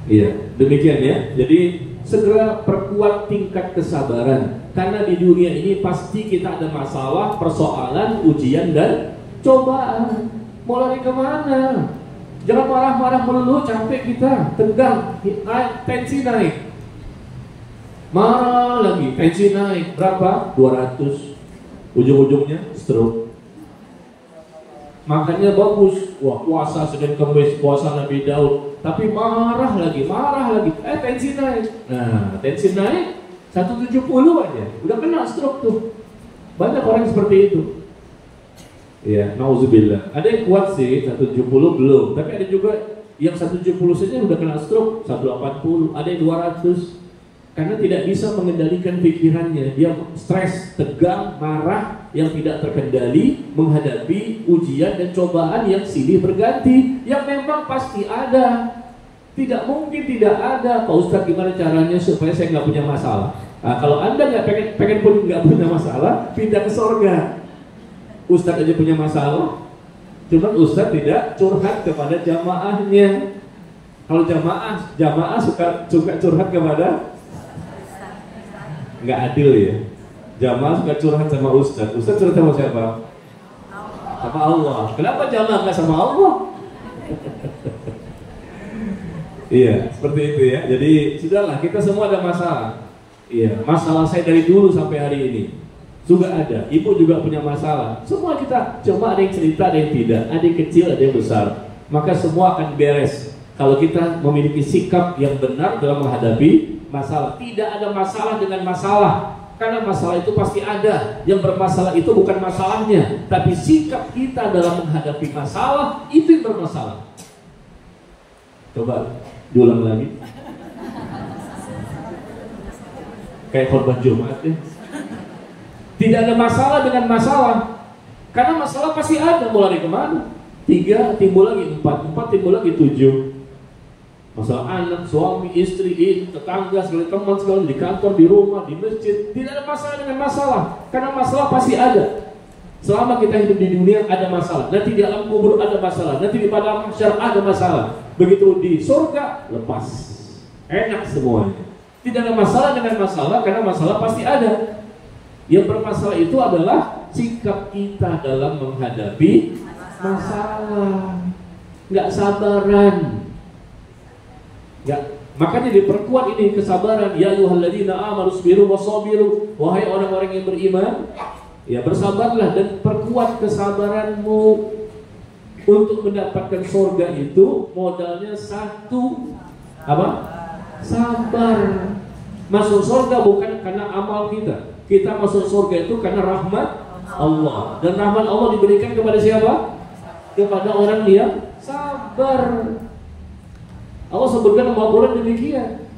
Speaker 1: Iya, demikian ya. Jadi segera perkuat tingkat kesabaran, karena di dunia ini pasti kita ada masalah, persoalan, ujian dan cobaan. Mau lari kemana? Jangan marah-marah melulu, capek kita, tegang, tensi naik. Marah lagi, tensi naik. Berapa? 200. Ujung-ujungnya stroke. Makanya bagus, wah puasa Senin Kamis, puasa Nabi Daud, tapi marah lagi, tensi naik. Nah, tensi naik 170 aja, udah kena stroke tuh. Banyak orang seperti itu. Ya, nauzubillah. Ada yang kuat sih, 170 belum, tapi ada juga yang 170 saja udah kena stroke, 180, ada yang 200. Karena tidak bisa mengendalikan pikirannya, dia stres, tegang, marah, yang tidak terkendali menghadapi ujian dan cobaan yang silih berganti, yang memang pasti ada. Tidak mungkin tidak ada. Pak Ustadz, gimana caranya supaya saya nggak punya masalah? Nah, kalau Anda nggak pengen pun nggak punya masalah, pindah ke surga. Ustadz aja punya masalah, cuma Ustadz tidak curhat kepada jamaahnya. Kalau jamaah suka curhat kepada, nggak adil ya. Jamaah suka curhat sama Ustadz. Ustadz curhat sama siapa? Sama Allah. Kenapa jamaah nggak sama Allah? Iya, seperti itu ya. Jadi sudahlah, kita semua ada masalah. Iya, masalah saya dari dulu sampai hari ini juga ada. Ibu juga punya masalah. Semua kita, cuma ada yang cerita, ada yang tidak. Ada yang kecil, ada yang besar. Maka semua akan beres kalau kita memiliki sikap yang benar dalam menghadapi masalah. Tidak ada masalah dengan masalah, karena masalah itu pasti ada. Yang bermasalah itu bukan masalahnya, tapi sikap kita dalam menghadapi masalah itu yang bermasalah. Coba diulang lagi, kayak khotbah Jumat ya. Tidak ada masalah dengan masalah, karena masalah pasti ada. Mau lari kemana? 3 timbul lagi 4 timbul lagi 7. Masalah anak, suami, istri, tetangga, segala teman, segala di kantor, di rumah, di masjid, tidak ada masalah dengan masalah, karena masalah pasti ada. Selama kita hidup di dunia ada masalah, nanti di alam kubur ada masalah, nanti di padang mahsyar ada masalah. Begitu di surga lepas, enak semuanya. Tidak ada masalah dengan masalah, karena masalah pasti ada. Yang bermasalah itu adalah sikap kita dalam menghadapi masalah, nggak sabaran. Ya, makanya diperkuat ini kesabaran. Ya ayyuhalladzina amanu sabiru wasabiru, wahai orang-orang yang beriman, ya bersabarlah dan perkuat kesabaranmu. Untuk mendapatkan surga itu modalnya satu, apa? Sabar. Masuk surga bukan karena amal kita. Kita masuk surga itu karena rahmat Allah. Dan rahmat Allah diberikan kepada siapa? Kepada orang yang sabar. Allah sebutkan dalam Al-Quran demikian.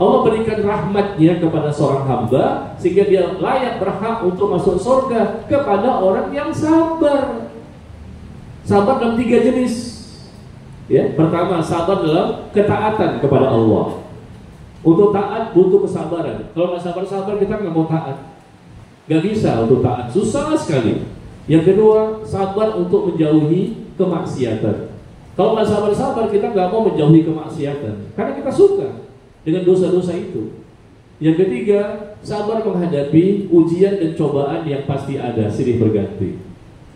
Speaker 1: Allah berikan rahmatnya kepada seorang hamba sehingga dia layak berhak untuk masuk surga kepada orang yang sabar. Sabar dalam 3 jenis. Ya, pertama sabar dalam ketaatan kepada Allah. Untuk taat butuh kesabaran. Kalau nggak sabar-sabar kita nggak mau taat. Nggak bisa untuk taat, susah sekali. Yang kedua sabar untuk menjauhi kemaksiatan. Kalau nggak sabar-sabar kita nggak mau menjauhi kemaksiatan karena kita suka dengan dosa-dosa itu. Yang ketiga, sabar menghadapi ujian dan cobaan yang pasti ada silih berganti.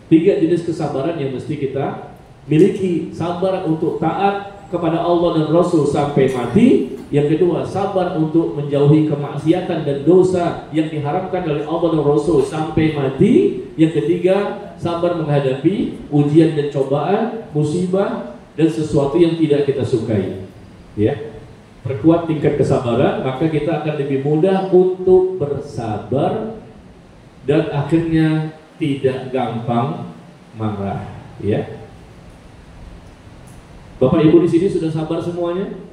Speaker 1: 3 jenis kesabaran yang mesti kita miliki. Sabar untuk taat kepada Allah dan Rasul sampai mati. Yang kedua, sabar untuk menjauhi kemaksiatan dan dosa yang diharamkan oleh Allah dan Rasul sampai mati. Yang ketiga, sabar menghadapi ujian dan cobaan, musibah dan sesuatu yang tidak kita sukai. Ya, perkuat tingkat kesabaran, maka kita akan lebih mudah untuk bersabar dan akhirnya tidak gampang marah. Ya, Bapak Ibu di sini sudah sabar semuanya?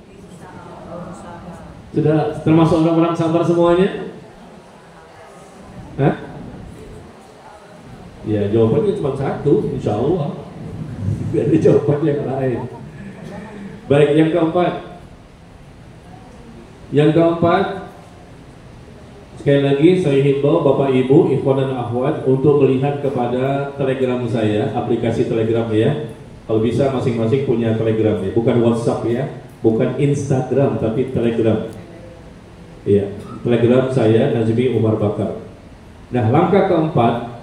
Speaker 1: Sudah termasuk orang-orang sabar semuanya? Hah? Ya, jawabannya cuma satu, insya Allah. Tidak ada jawaban yang lain. Baik, yang keempat. Sekali lagi saya himbau Bapak Ibu, ikhwan dan akhwat untuk melihat kepada Telegram saya, aplikasi Telegram ya. Kalau bisa masing-masing punya Telegram ya, bukan WhatsApp ya, bukan Instagram tapi Telegram. Ya, Telegram saya Nazmi Umar Bakar. Nah, langkah keempat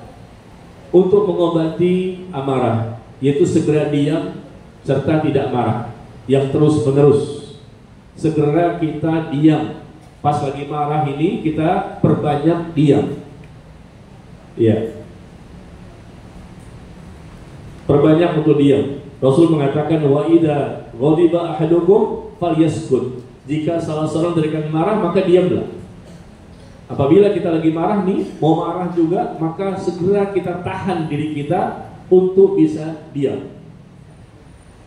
Speaker 1: untuk mengobati amarah, yaitu segera diam serta tidak marah yang terus-menerus. Segera kita diam. Pas lagi marah ini kita perbanyak diam. Ya, perbanyak untuk diam. Rasul mengatakan wa idza ghadiba ahadukum falyaskut. Jika salah seorang dari kalian marah, maka diamlah. Apabila kita lagi marah nih, mau marah juga, maka segera kita tahan diri kita untuk bisa diam.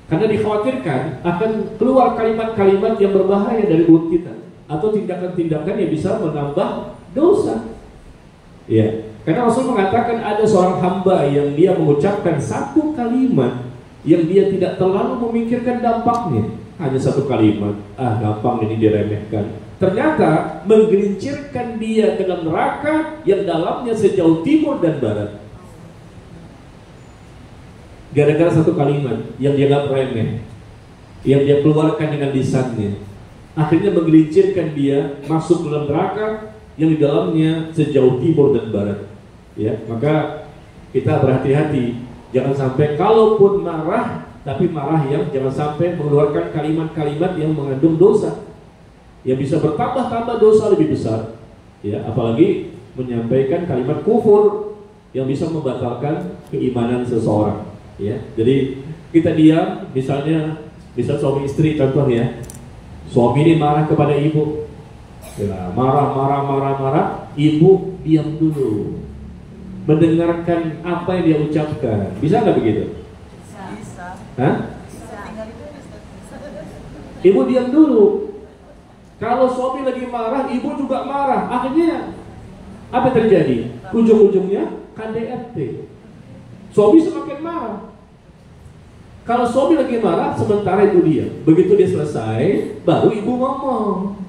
Speaker 1: Karena dikhawatirkan akan keluar kalimat-kalimat yang berbahaya dari mulut kita, atau tindakan-tindakan yang bisa menambah dosa. Ya, karena Rasul mengatakan ada seorang hamba yang dia mengucapkan satu kalimat yang dia tidak terlalu memikirkan dampaknya. Hanya satu kalimat, gampang ini diremehkan. Ternyata menggelincirkan dia ke dalam neraka yang dalamnya sejauh timur dan barat. Gara-gara satu kalimat yang dianggap remeh, yang dia keluarkan dengan lisannya, akhirnya menggelincirkan dia masuk ke dalam neraka yang di dalamnya sejauh timur dan barat. Ya, maka kita berhati-hati, jangan sampai kalaupun marah, tapi marah yang jangan sampai mengeluarkan kalimat-kalimat yang mengandung dosa, yang bisa bertambah-tambah dosa lebih besar. Ya, apalagi menyampaikan kalimat kufur yang bisa membatalkan keimanan seseorang. Ya, jadi kita diam, misalnya suami istri contoh ya, suami ini marah kepada ibu, ya, marah, ibu diam dulu, mendengarkan apa yang dia ucapkan. Bisa nggak begitu? Hah? Ibu diam dulu. Kalau suami lagi marah, ibu juga marah. Akhirnya apa terjadi? Ujung-ujungnya KDRT. suami semakin marah. Kalau suami lagi marah, sementara ibu diam. Begitu dia selesai, baru ibu ngomong.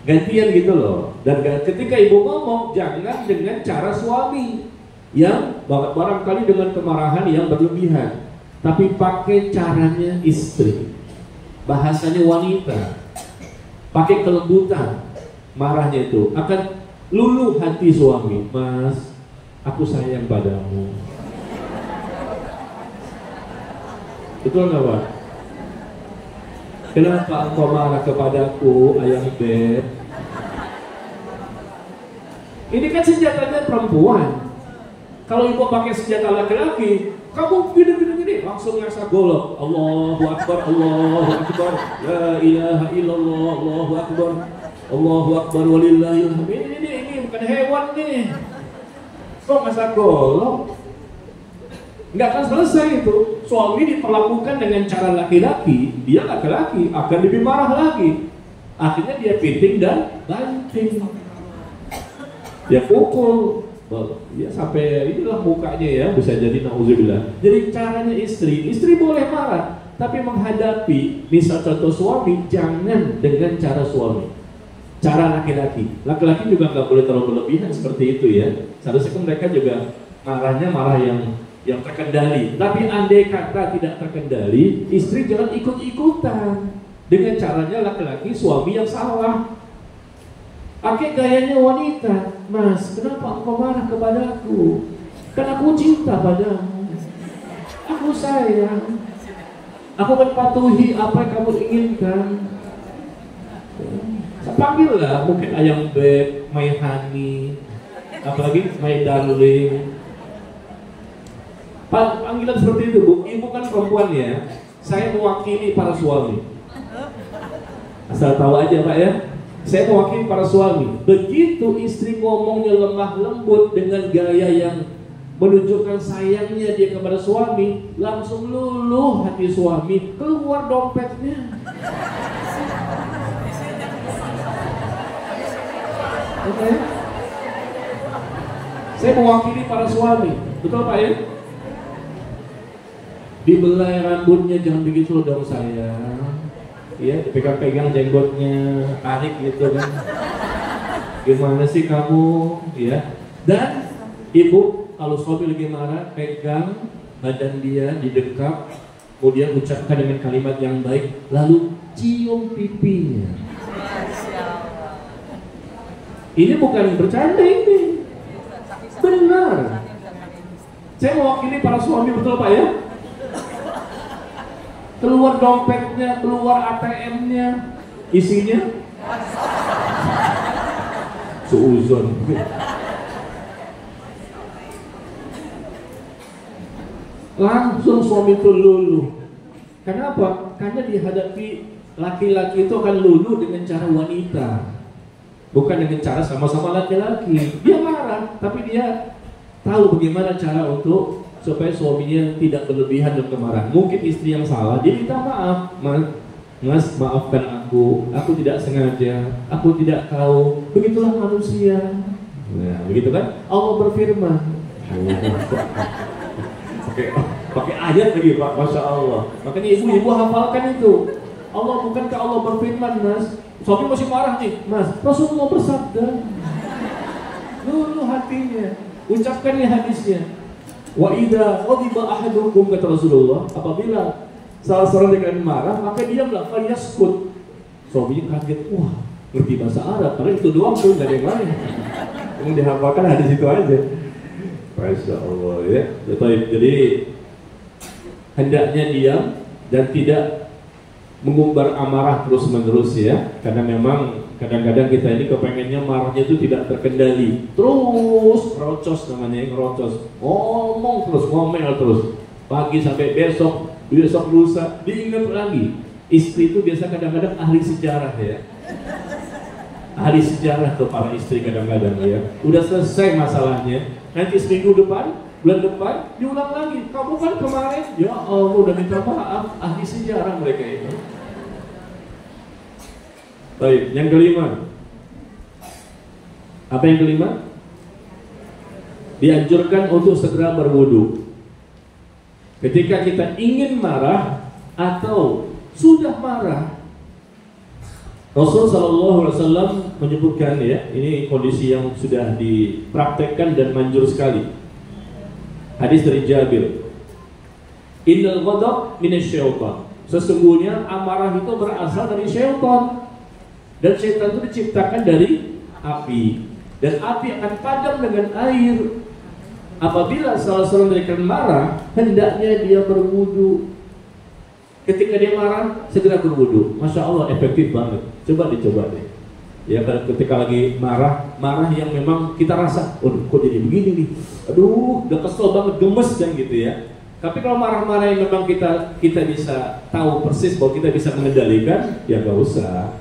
Speaker 1: Gantian gitu loh. Dan ketika ibu ngomong, jangan dengan cara suami yang barangkali dengan kemarahan yang berlebihan, tapi pakai caranya istri, bahasanya wanita, pakai kelembutan. Marahnya itu akan luluh hati suami. Mas, aku sayang padamu. Betul nggak, Pak? Kenapa engkau marah kepadaku, ayang beb? Ini kan senjatanya perempuan. Kalau ibu pakai senjata laki-laki, kamu gini, langsung ngasah golok. Allahu Akbar, Allahu Akbar, la ilaha illallah, Allahu Akbar, Allahu Akbar, walillahil hamd. Ini bukan hewan nih. Kok ngasah golok? Nggak akan selesai itu. Suami diperlakukan dengan cara laki-laki, dia laki-laki akan lebih marah lagi. Akhirnya dia piting dan banting, dia pukul, ya sampai inilah mukanya ya, bisa jadi na'udzubillah. Jadi caranya istri boleh marah, tapi menghadapi misal contoh suami, jangan dengan cara suami, cara laki-laki. Laki-laki juga nggak boleh terlalu berlebihan seperti itu ya. Seharusnya mereka juga marahnya marah yang terkendali. Tapi andai kata tidak terkendali, istri jangan ikut-ikutan dengan caranya laki-laki, suami yang salah. Pakai gayanya wanita. Mas, kenapa engkau marah kepadaku? Kan aku cinta padamu, aku sayang, aku akan patuhi apa yang kamu inginkan. Panggillah mungkin ayang beb, my honey, apalagi my darling. Panggilan seperti itu, Bu. Ibu kan perempuan ya. Saya mewakili para suami. Asal tahu aja, Pak ya. Saya mewakili para suami. Begitu istri ngomongnya lemah lembut dengan gaya yang menunjukkan sayangnya dia kepada suami, langsung luluh hati suami, keluar dompetnya. Oke. Saya mewakili para suami. Betul, Pak ya? Dibelai rambutnya, jangan begitu dong sayang. Ya, dipegang-pegang jenggotnya, tarik gitu kan. Gimana sih kamu? Ya. Dan ibu kalau suami lagi marah, pegang badan dia, didekap, kemudian ucapkan dengan kalimat yang baik, lalu cium pipinya. Ini bukan bercanda, ini benar. Saya mewakili para suami, betul Pak ya? Keluar dompetnya, keluar ATM-nya, isinya suuzon. Langsung suami itu luluh. Kenapa? Karena dihadapi laki-laki itu akan luluh dengan cara wanita, bukan dengan cara sama-sama laki-laki. Dia marah, tapi dia tahu bagaimana cara untuk supaya suaminya tidak berlebihan dalam kemarahan. Mungkin istri yang salah, dia minta maaf, Mas, maafkan aku tidak sengaja, aku tidak tahu. Begitulah manusia. Nah, begitu kan? Allah berfirman. Pakai ayat lagi Pak, Masya Allah. Makanya ibu-ibu hafalkan itu. Bukankah Allah berfirman, Mas? Suami masih marah nih, Mas. Rasulullah bersabda. Luluh hatinya, ucapkan ya hadisnya. Wa idza ghadiba ahadukum, kata Rasulullah, apabila salah seorang dengan marah, maka diamlah, falyaskut. Suaminya kaget, wah, ngerti bahasa Arab, padahal itu doang tuh, nggak ada yang lain. Yang dihafalkan hadis itu aja. Masya Allah ya. Jadi hendaknya diam dan tidak mengumbar amarah terus menerus ya, karena memang kadang-kadang kita ini kepengennya marahnya itu tidak terkendali, terus rocos namanya, ngerocos, ngomong terus, ngomel terus, pagi sampai besok lusa, diingat lagi. Istri itu biasa kadang-kadang ahli sejarah ya, ahli sejarah tuh para istri kadang-kadang ya. Udah selesai masalahnya, nanti seminggu depan, bulan depan diulang lagi. Kamu kan kemarin, ya Allah udah minta maaf. Ahli sejarah mereka itu. Baik, yang kelima. Apa yang kelima? Dianjurkan untuk segera berwudu. Ketika kita ingin marah atau sudah marah, Rasul Shallallahu Alaihi Wasallam menyebutkan, ya, ini kondisi yang sudah dipraktekkan dan manjur sekali. Hadis dari Jabir, Innal ghadab minasyaitan. Sesungguhnya amarah itu berasal dari syaitan, dan syaitan itu diciptakan dari api, dan api akan padam dengan air. Apabila salah seorang dari kalian marah, hendaknya dia berwudu. Ketika dia marah, segera berwudu. Masya Allah, efektif banget. Coba dicoba deh. Ya, ketika lagi marah yang memang kita rasa, oh kok jadi begini nih, aduh, udah kesel banget, gemes kan gitu ya. Tapi kalau marah-marah yang memang kita bisa tahu persis bahwa kita bisa mengendalikan, ya gak usah.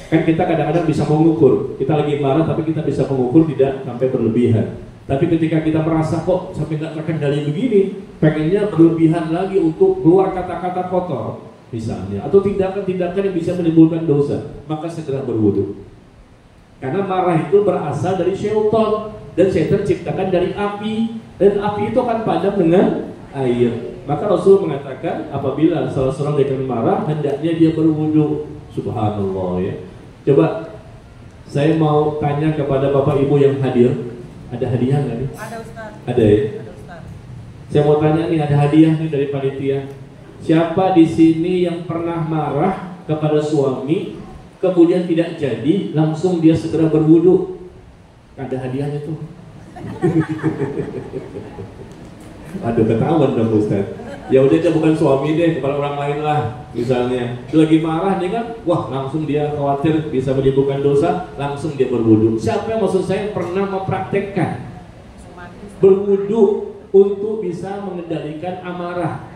Speaker 1: Kan kita kadang-kadang bisa mengukur. Kita lagi marah tapi kita bisa mengukur tidak sampai berlebihan. Tapi ketika kita merasa kok sampai nggak terkendali begini, pengennya berlebihan lagi untuk keluar kata-kata kotor misalnya, atau tindakan-tindakan yang bisa menimbulkan dosa, maka segera berwudu. Karena marah itu berasal dari syaitan, dan syaitan ciptakan dari api, dan api itu akan padam dengan air. Maka Rasul mengatakan apabila salah seorang dengan marah, hendaknya dia berwudu. Subhanallah, ya. Coba saya mau tanya kepada Bapak Ibu yang hadir, ada hadiah nggak nih?
Speaker 2: Ada, Ustaz.
Speaker 1: Ada ya?
Speaker 2: Ada, Ustaz.
Speaker 1: Saya mau tanya nih, ada hadiah nih dari panitia. Siapa di sini yang pernah marah kepada suami, kemudian tidak jadi, langsung dia segera berwudu? Ada hadiahnya tuh. Aduh, ketahuan dong Ustaz. Ya udah, dia bukan suami deh, kepada orang lain lah. Misalnya, dia lagi marah nih kan, wah langsung dia khawatir bisa menimbulkan dosa, langsung dia berwudu. Siapa yang maksud saya pernah mempraktekkan berwudu untuk bisa mengendalikan amarah?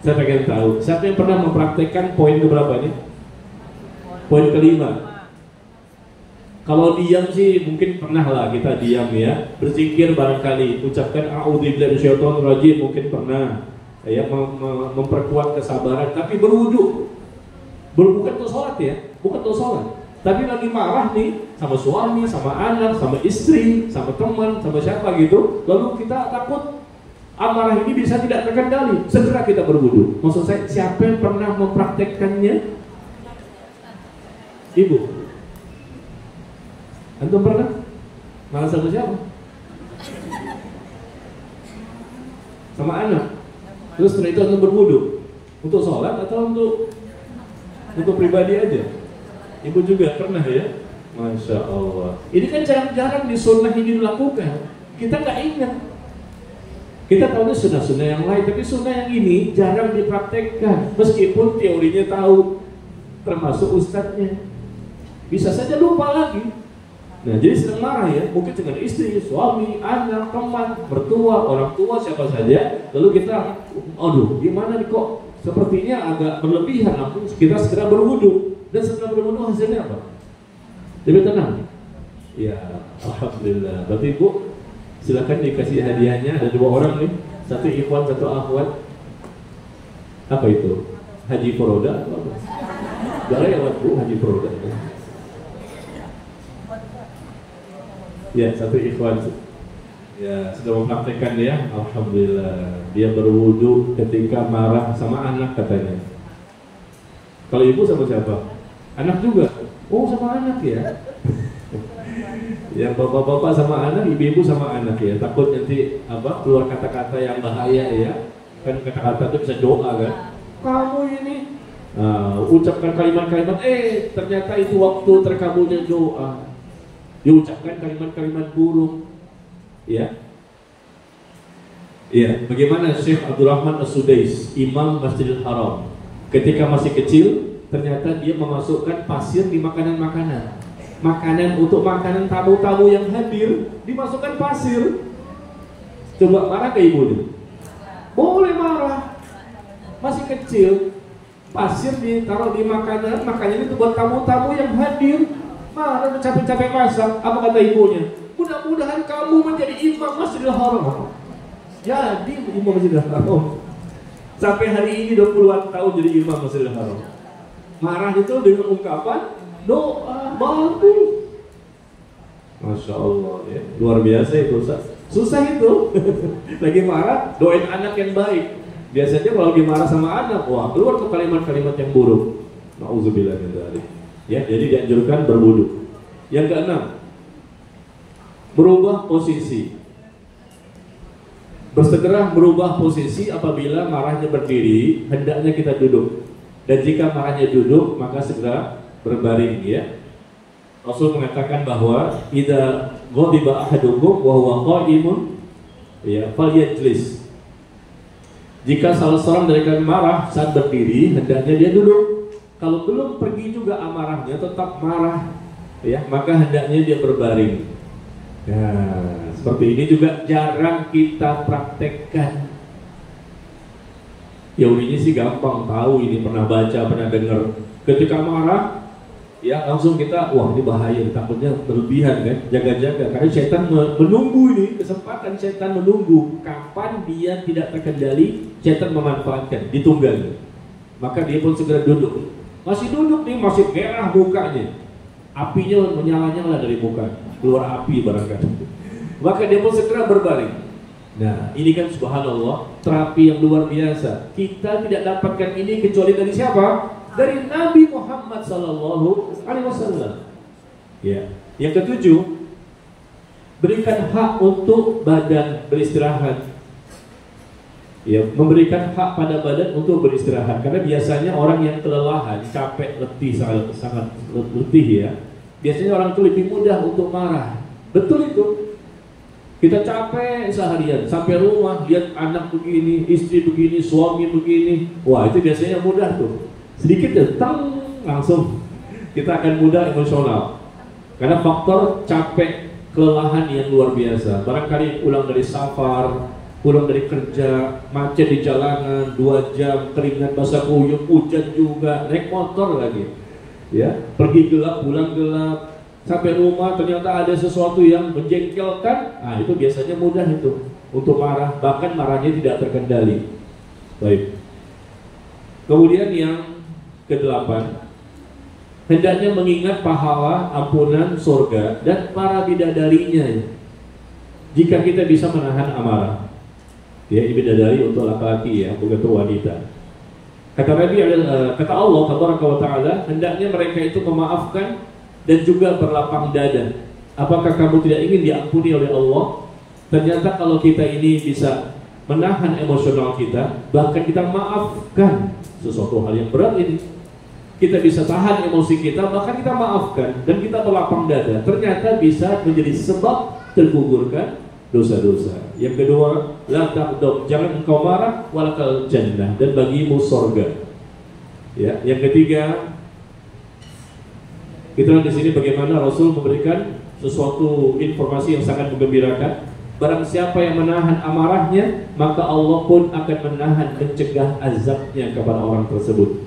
Speaker 1: Saya pengen tahu, siapa yang pernah mempraktekkan poin keberapa nih? Poin kelima. Kalau diam sih mungkin pernah lah kita diam ya, berzikir barangkali, ucapkan a'udzubillahi minasyaitonir rajim mungkin pernah, ya, memperkuat kesabaran. Tapi berwudu, bukan untuk sholat ya, bukan untuk sholat. Tapi lagi marah nih sama suami, sama anak, sama istri, sama teman, sama siapa gitu, lalu kita takut amarah ini bisa tidak terkendali, segera kita berwudu. Maksud saya, siapa yang pernah mempraktekkannya? Ibu? Antum pernah? Malah sama siapa? Sama anak. Terus setelah itu antum berwudu untuk sholat atau untuk pribadi aja? Ibu juga pernah ya? Masya Allah. Ini kan jarang-jarang di sunnah ini dilakukan. Kita nggak ingat. Kita tahu sunnah-sunnah yang lain, tapi sunnah yang ini jarang dipraktekkan. Meskipun teorinya tahu, termasuk ustadznya, bisa saja lupa lagi. Nah, jadi sedang marah ya, mungkin dengan istri, suami, anak, teman, mertua, orang tua, siapa saja. Lalu kita, aduh, gimana nih kok sepertinya agak berlebihan. Kita segera berwudu, dan setelah berwudu hasilnya apa? Lebih tenang. Ya, alhamdulillah. Berarti Ibu, silakan dikasih hadiahnya. Ada 2 orang nih, satu ikhwan, satu akhwat. Apa itu? Haji Furoda atau apa? Jangan ya Bu, Haji Furoda. Ya, satu ikhwan. Ya, sudah mempraktekkan ya. Alhamdulillah. Dia berwudu ketika marah sama anak katanya. Kalau ibu sama siapa? Anak juga. Oh, sama anak ya. Ya, bapak-bapak sama anak, ibu-ibu sama anak ya. Takut nanti keluar kata-kata yang bahaya ya. Kan kata-kata itu bisa doa kan. Kamu ini ucapkan kalimat-kalimat, ternyata itu waktu terkabulnya doa. Diucapkan kalimat-kalimat buruk, ya. Ya, bagaimana Syekh Abdurrahman As-Sudais, Imam Masjidil Haram, ketika masih kecil, ternyata dia memasukkan pasir di makanan-makanan. Makanan untuk makanan tamu-tamu yang hadir, dimasukkan pasir. Coba marah ke ibunya? Boleh marah. Masih kecil, pasir ditaruh di makanan, makanya itu buat tamu-tamu yang hadir. Marah, udah capek-capek masak. Apa kata ibunya? Mudah-mudahan kamu menjadi imam Masjidil Haram. Jadi imam Masjidil Haram. Sampai hari ini 20-an tahun jadi imam Masjidil Haram. Marah itu dengan ungkapan doa bagus. Masya Allah ya. Luar biasa itu Ustaz. Susah itu. Lagi marah, doain anak yang baik. Biasanya kalau lagi marah sama anak, wah keluar tuh kalimat-kalimat yang buruk. Nauzubillah min dzalik. Ya, jadi dianjurkan berwudu. Yang keenam, merubah posisi. Bersegera merubah posisi apabila marahnya berdiri, hendaknya kita duduk. Dan jika marahnya duduk, maka segera berbaring, ya. Rasul mengatakan bahwa idza ghadiba ahadukum wa huwa qa'imun, ya, falyajlis. Jika salah seorang dari kalian marah saat berdiri, hendaknya dia duduk. Kalau belum pergi juga amarahnya, tetap marah, ya, maka hendaknya dia berbaring. Nah, seperti ini juga jarang kita praktekkan. Ya ini sih gampang tahu, ini pernah baca, pernah dengar. Ketika marah, ya langsung kita, wah ini bahaya, takutnya berlebihan kan, jaga-jaga. Karena setan menunggu ini, kesempatan setan menunggu. Kapan dia tidak terkendali, setan memanfaatkan, ditunggangi. Maka dia pun segera duduk. Masih duduk nih, masih merah mukanya. Apinya menyala-nyala dari muka, keluar api barangkali. Maka dia pun segera berbaring. Nah, ini kan subhanallah, terapi yang luar biasa. Kita tidak dapatkan ini kecuali dari siapa? Dari Nabi Muhammad SAW. Ya. Yang ketujuh, berikan hak untuk badan beristirahat. Ya, memberikan hak pada badan untuk beristirahat. Karena biasanya orang yang kelelahan, capek, letih, sangat letih ya. Biasanya orang itu lebih mudah untuk marah. Betul itu. Kita capek seharian, sampai rumah lihat anak begini, istri begini, suami begini. Wah, itu biasanya mudah tuh. Sedikit ya, langsung kita akan mudah emosional. Karena faktor capek, kelelahan yang luar biasa. Barangkali pulang dari safar, pulang dari kerja, macet di jalanan 2 jam, keringat basah kuyup, hujan juga, naik motor lagi, ya, pergi gelap, pulang gelap, sampai rumah ternyata ada sesuatu yang menjengkelkan. Nah itu biasanya mudah itu untuk marah, bahkan marahnya tidak terkendali. Baik. Kemudian yang ke-8, hendaknya mengingat pahala ampunan surga dan para bidadarinya jika kita bisa menahan amarah. Ya, ini bidadari untuk laki-laki ya, bukan untuk wanita. Kata Nabi, kata Allah Taala, hendaknya mereka itu memaafkan dan juga berlapang dada. Apakah kamu tidak ingin diampuni oleh Allah? Ternyata kalau kita ini bisa menahan emosional kita, bahkan kita maafkan sesuatu hal yang berat ini, kita bisa tahan emosi kita, bahkan kita maafkan dan kita berlapang dada, ternyata bisa menjadi sebab tergugurkan dosa-dosa. Yang kedua, la taqdab, jangan engkau marah, walakal jannah, dan bagimu sorga. Ya, yang ketiga, kita lihat di sini bagaimana Rasul memberikan sesuatu informasi yang sangat menggembirakan. Barang siapa yang menahan amarahnya, maka Allah pun akan menahan, mencegah azabnya kepada orang tersebut.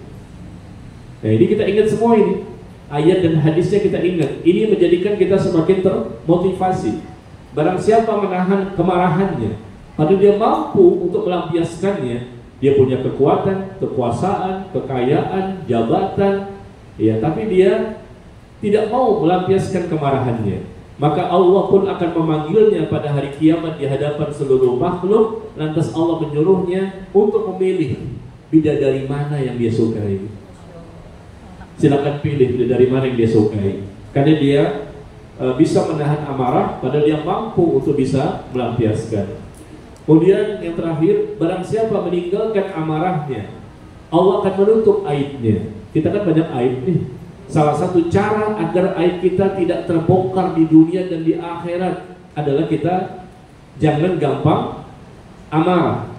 Speaker 1: Nah, ini kita ingat semua ini. Ayat dan hadisnya kita ingat. Ini menjadikan kita semakin termotivasi. Barang siapa menahan kemarahannya, padahal dia mampu untuk melampiaskannya, dia punya kekuatan, kekuasaan, kekayaan, jabatan, ya, tapi dia tidak mau melampiaskan kemarahannya, maka Allah pun akan memanggilnya pada hari kiamat di hadapan seluruh makhluk. Lantas Allah menyuruhnya untuk memilih bidadari mana yang dia sukai. Silakan pilih bidadari mana yang dia sukai, karena dia bisa menahan amarah, padahal dia mampu untuk bisa melampiaskan. Kemudian yang terakhir, barang siapa meninggalkan amarahnya, Allah akan menutup aibnya. Kita kan banyak aib nih. Salah satu cara agar aib kita tidak terbongkar di dunia dan di akhirat adalah kita jangan gampang amarah.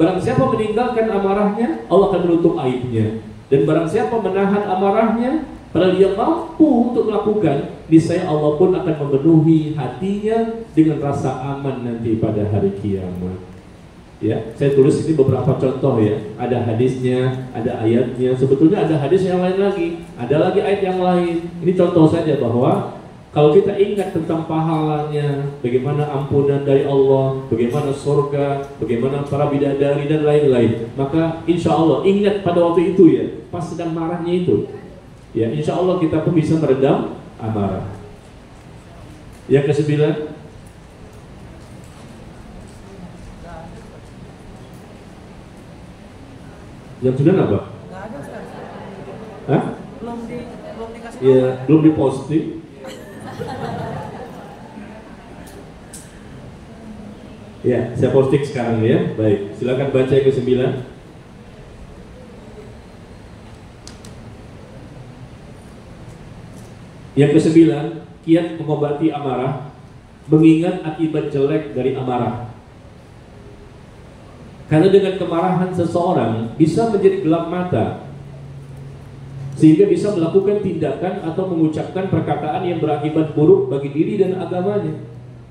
Speaker 1: Barang siapa meninggalkan amarahnya, Allah akan menutup aibnya. Dan barang siapa menahan amarahnya, padahal dia mampu untuk melakukan, niscaya Allah pun akan memenuhi hatinya dengan rasa aman nanti pada hari kiamat. Ya, saya tulis ini beberapa contoh ya. Ada hadisnya, ada ayatnya. Sebetulnya ada hadis yang lain lagi, ada lagi ayat yang lain. Ini contoh saja bahwa kalau kita ingat tentang pahalanya, bagaimana ampunan dari Allah, bagaimana surga, bagaimana para bidadari dan lain-lain, maka insya Allah ingat pada waktu itu ya, pas sedang marahnya itu, ya insya Allah kita pun bisa meredam amarah. Yang ke-9, Jam 9 apa?
Speaker 2: Nggak ada, Ustaz.
Speaker 1: Hah?
Speaker 2: Belum dikasih
Speaker 1: Ya,
Speaker 2: tahu.
Speaker 1: belum diposting. Ya, saya posting sekarang ya. Baik, silakan baca yang ke-9. Yang ke-9, kiat mengobati amarah, mengingat akibat jelek dari amarah. Karena dengan kemarahan seseorang bisa menjadi gelap mata, sehingga bisa melakukan tindakan atau mengucapkan perkataan yang berakibat buruk bagi diri dan agamanya.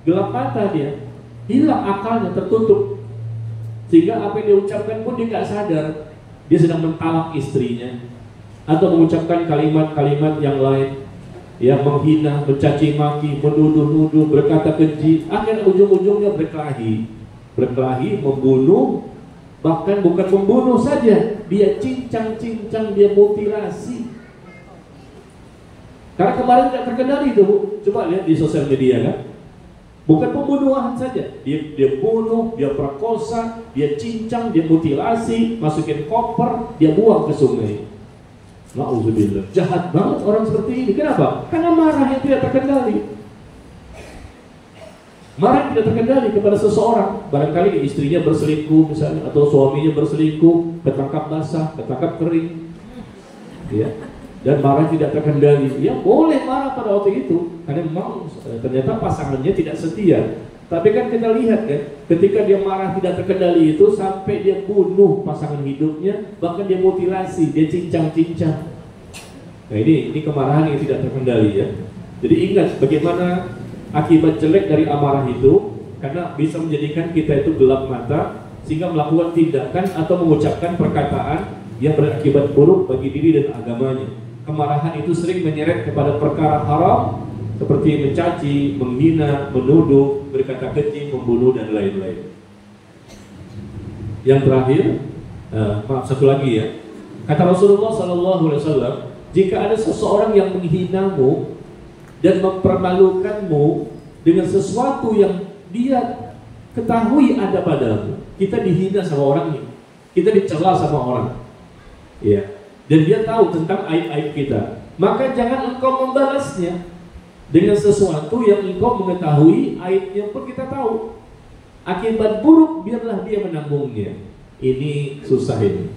Speaker 1: Gelap mata dia, hilang akalnya, tertutup, sehingga apa yang dia ucapkan pun dia nggak sadar. Dia sedang mentalak istrinya, atau mengucapkan kalimat-kalimat yang lain, yang menghina, mencaci maki, menuduh-nuduh, berkata keji. Akhirnya ujung-ujungnya berkelahi, membunuh. Bahkan bukan membunuh saja, dia cincang-cincang, dia mutilasi. Karena kemarin tidak terkendali itu, Bu. Coba lihat di sosial media kan. Bukan pembunuhan saja, dia bunuh, dia perkosa, dia cincang, dia mutilasi, masukin koper, dia buang ke sungai. Na'udzubillah. Jahat banget orang seperti ini. Kenapa? Karena marah yang tidak terkendali. Marah yang tidak terkendali kepada seseorang. Barangkali istrinya berselingkuh misalnya, atau suaminya berselingkuh, ketangkap basah, ketangkap kering, ya. Dan marah tidak terkendali. Ya boleh marah pada waktu itu, karena memang ternyata pasangannya tidak setia. Tapi kan kita lihat kan, ketika dia marah tidak terkendali itu, sampai dia bunuh pasangan hidupnya, bahkan dia mutilasi, dia cincang-cincang. Nah ini kemarahan yang tidak terkendali ya. Jadi ingat bagaimana akibat jelek dari amarah itu, karena bisa menjadikan kita itu gelap mata, sehingga melakukan tindakan atau mengucapkan perkataan yang berakibat buruk bagi diri dan agamanya. Kemarahan itu sering menyeret kepada perkara haram, seperti mencaci, menghina, menuduh, berkata keji, membunuh, dan lain-lain. Yang terakhir, maaf satu lagi ya. Kata Rasulullah SAW, jika ada seseorang yang menghinamu dan mempermalukanmu dengan sesuatu yang dia ketahui ada padamu, kita dihina sama orang ini, kita dicela sama orang, ya. Dan dia tahu tentang aib-aib kita, maka jangan engkau membalasnya dengan sesuatu yang engkau mengetahui aibnya pun kita tahu. Akibat buruk biarlah dia menanggungnya. Ini susah ini.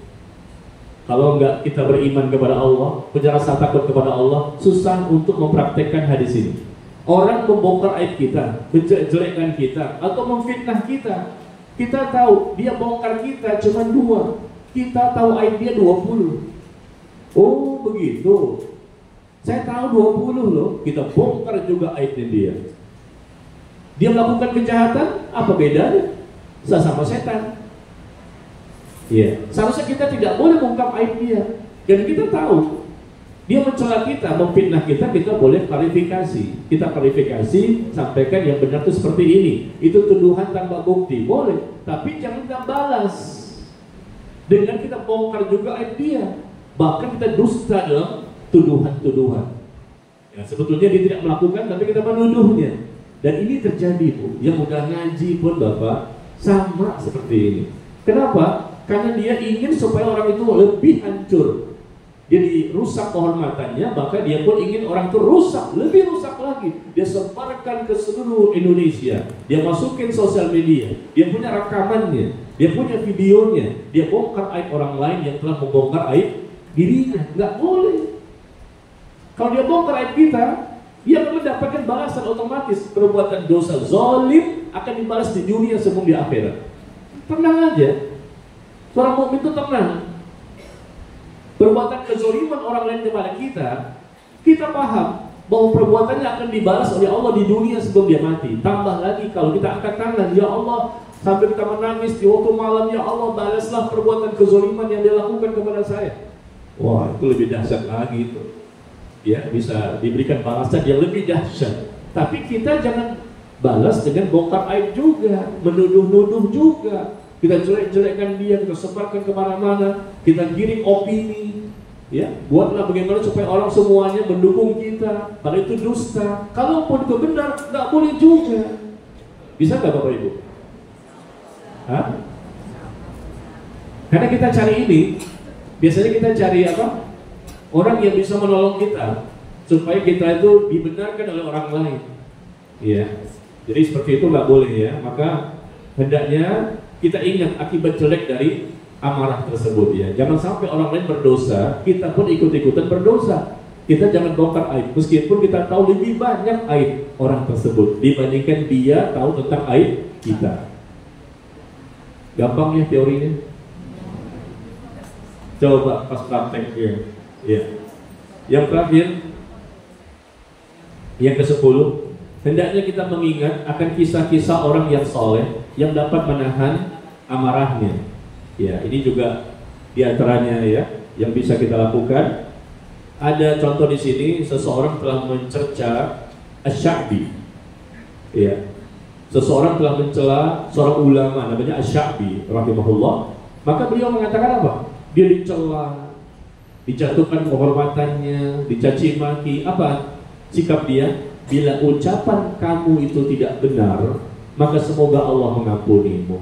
Speaker 1: Kalau enggak kita beriman kepada Allah, punya rasa takut kepada Allah, susah untuk mempraktekkan hadis ini. Orang membongkar aib kita, menjelek-jelekkan kita, atau memfitnah kita, kita tahu dia bongkar kita cuma 2, kita tahu aib dia 20. Oh begitu, saya tahu 20 loh, kita bongkar juga aibnya dia. Dia melakukan kejahatan, apa bedanya? Sama setan. Ya, seharusnya kita tidak boleh mengungkap aib dia. Dan kita tahu dia mencela kita, memfitnah kita, kita boleh klarifikasi. Kita klarifikasi, sampaikan yang benar itu seperti ini. Itu tuduhan tanpa bukti, boleh. Tapi jangan kita balas dengan kita bongkar juga aib dia. Bahkan kita dusta dalam tuduhan-tuduhan. Ya, sebetulnya dia tidak melakukan, tapi kita menuduhnya. Dan ini terjadi, Bu. Yang udah ngaji pun Bapak sama seperti ini. Kenapa? Karena dia ingin supaya orang itu lebih hancur. Dia dirusak kehormatannya, maka dia pun ingin orang itu rusak, lebih rusak lagi. Dia sebarkan ke seluruh Indonesia. Dia masukin sosial media. Dia punya rekamannya, dia punya videonya. Dia bongkar aib orang lain yang telah membongkar aib dirinya. Nggak boleh. Kalau dia bongkar aib kita, dia akan mendapatkan balasan otomatis. Perbuatan dosa zalim akan dibalas di dunia sebelum di akhirat. Tenang aja. Seorang mukmin itu tenang. Perbuatan kezaliman orang lain kepada kita, kita paham bahwa perbuatannya akan dibalas oleh Allah di dunia sebelum dia mati. Tambah lagi kalau kita angkat tangan, ya Allah, sampai kita menangis di waktu malam, ya Allah, balaslah perbuatan kezaliman yang dia lakukan kepada saya. Wah, itu lebih dahsyat lagi itu. Ya, bisa diberikan balasan yang lebih dahsyat. Tapi kita jangan balas dengan bongkar aib juga, menuduh-nuduh juga. Kita jelek-jelekkan dia, kita sebarkan kemana-mana, kita giring opini, ya, buatlah bagaimana supaya orang semuanya mendukung kita. Padahal itu dusta. Kalaupun itu benar, nggak boleh juga. Bisa nggak Bapak Ibu? Hah? Karena kita cari ini, Biasanya kita cari apa? Orang yang bisa menolong kita supaya kita itu dibenarkan oleh orang lain. Ya. Jadi seperti itu nggak boleh ya. Maka hendaknya kita ingat akibat jelek dari amarah tersebut ya. Jangan sampai orang lain berdosa, kita pun ikut-ikutan berdosa. Kita jangan bongkar aib, meskipun kita tahu lebih banyak aib orang tersebut dibandingkan dia tahu tentang aib kita. Gampang ya teorinya? Coba pas praktek ya. Yang terakhir, yang ke-10, hendaknya kita mengingat akan kisah-kisah orang yang soleh yang dapat menahan amarahnya. Ya, ini juga diantaranya ya yang bisa kita lakukan. Ada contoh di sini, seseorang telah mencerca Asy-Sya'bi. Ya. Seseorang telah mencela seorang ulama namanya Asy-Sya'bi rahimahullah. Maka beliau mengatakan apa? Dia dicela, dijatuhkan kehormatannya, dicaci maki. Apa sikap dia? Bila ucapan kamu itu tidak benar, maka semoga Allah mengampunimu.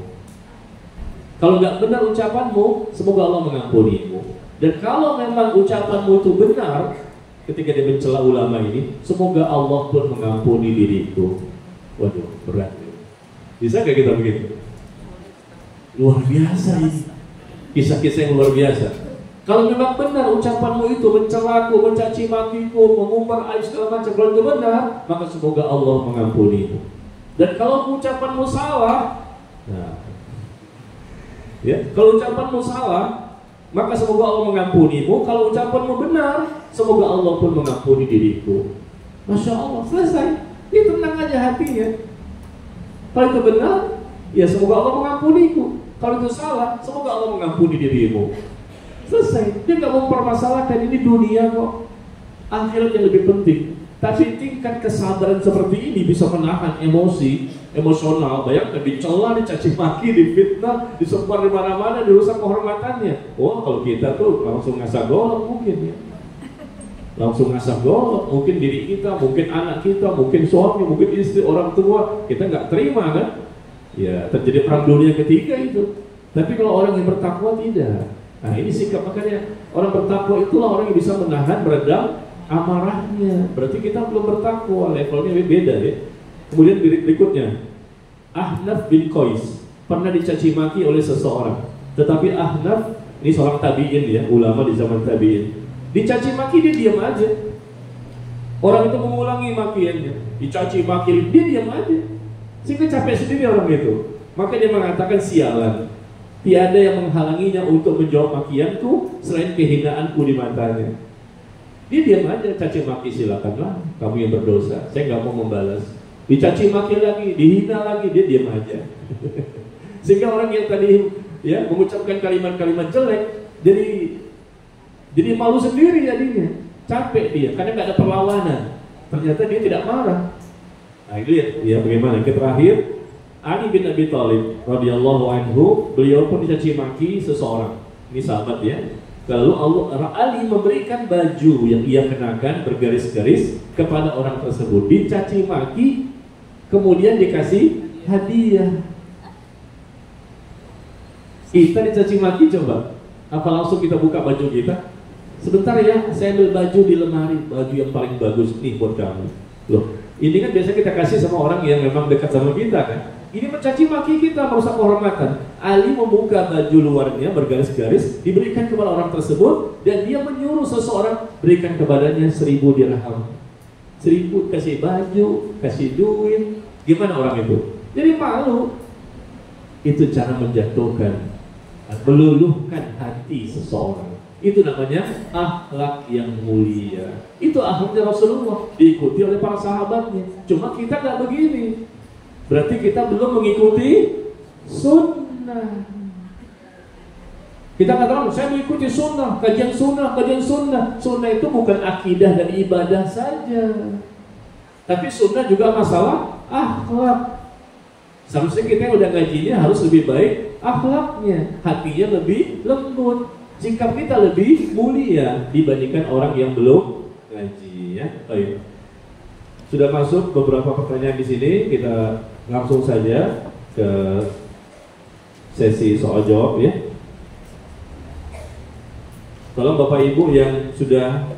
Speaker 1: Kalau nggak benar ucapanmu, semoga Allah mengampunimu. Dan kalau memang ucapanmu itu benar, ketika dia mencela ulama ini, semoga Allah pun mengampuni diriku. Waduh, berat. Bisa nggak kita begitu? Luar biasa ini. Kisah-kisah yang luar biasa. Kalau memang benar ucapanmu itu mencelaku, mencaci makiku, mengumbar aib segala macam, kalau itu benar, maka semoga Allah mengampunimu. Dan kalau ucapanmu salah, nah, ya, kalau ucapanmu salah, maka semoga Allah mengampunimu. Kalau ucapanmu benar, semoga Allah pun mengampuni diriku. Masya Allah, selesai. Dia tenang aja hatinya. Kalau itu benar, ya semoga Allah mengampuniku. Kalau itu salah, semoga Allah mengampuni dirimu. Selesai. Dia nggak mempermasalahkan, ini dunia kok. Akhirat yang lebih penting. Tapi tingkat kesabaran seperti ini bisa menahan emosional. Bayangkan dicela, dicaci maki, difitnah, disebar di mana-mana, dirusak kehormatannya. Wah, kalau kita tuh langsung ngasah golok mungkin ya. Langsung ngasah golok, mungkin diri kita, mungkin anak kita, mungkin suami, mungkin istri, orang tua, kita nggak terima kan? Ya, terjadi perang dunia ketiga itu. Tapi kalau orang yang bertakwa tidak. Nah, ini sikap, makanya orang bertakwa itulah orang yang bisa menahan, meredam amarahnya. Berarti kita belum bertakwa, levelnya beda ya. Kemudian berikutnya, Ahnaf bin Qais pernah dicaci maki oleh seseorang. Tetapi Ahnaf, ini seorang tabi'in ya, ulama di zaman tabi'in. Dicaci maki dia diam aja. Orang itu mengulangi makiannya, dicaci maki dia diam aja. Sehingga capek sendiri orang itu. Maka dia mengatakan, sialan, tiada yang menghalanginya untuk menjawab makianku selain kehinaanku di matanya. Dia diam aja, caci maki silakanlah, kamu yang berdosa, saya nggak mau membalas. Dicaci maki lagi, dihina lagi, dia diam aja. Sehingga orang yang tadi ya mengucapkan kalimat-kalimat jelek jadi malu sendiri jadinya, capek dia karena nggak ada perlawanan. Ternyata dia tidak marah. Nah itu ya bagaimana? Yang terakhir, Ali bin Abi Thalib radhiyallahu anhu, beliau pun dicaci maki seseorang. Ini sahabat ya. Lalu Ali memberikan baju yang ia kenakan bergaris-garis kepada orang tersebut. Dicaci maki, kemudian dikasih hadiah. Kita dicaci maki coba, apa langsung kita buka baju kita? Sebentar ya, saya ambil baju di lemari, baju yang paling bagus nih buat kamu. Loh, ini kan biasa kita kasih sama orang yang memang dekat sama kita kan. Ini mencaci maki kita, merusak kehormatan. Ali membuka baju luarnya bergaris-garis, diberikan kepada orang tersebut, dan dia menyuruh seseorang berikan kepadanya 1000 dirham. 1000 kasih baju, kasih duit. Gimana orang itu? Jadi malu. Itu cara menjatuhkan, meluluhkan hati seseorang. Itu namanya akhlak yang mulia. Itu akhlaknya Rasulullah, diikuti oleh para sahabatnya. Cuma kita nggak begini. Berarti kita belum mengikuti sunnah. Kita katakan, saya mengikuti sunnah, kajian sunnah, kajian sunnah. Sunnah itu bukan akidah dan ibadah saja, tapi sunnah juga masalah akhlak. Seharusnya kita yang udah ngajinya harus lebih baik akhlaknya, hatinya lebih lembut, sikap kita lebih mulia dibandingkan orang yang belum ngaji ya. Baik. Sudah masuk beberapa pertanyaan di sini, kita langsung saja ke sesi soal jawab ya. Tolong Bapak Ibu yang sudah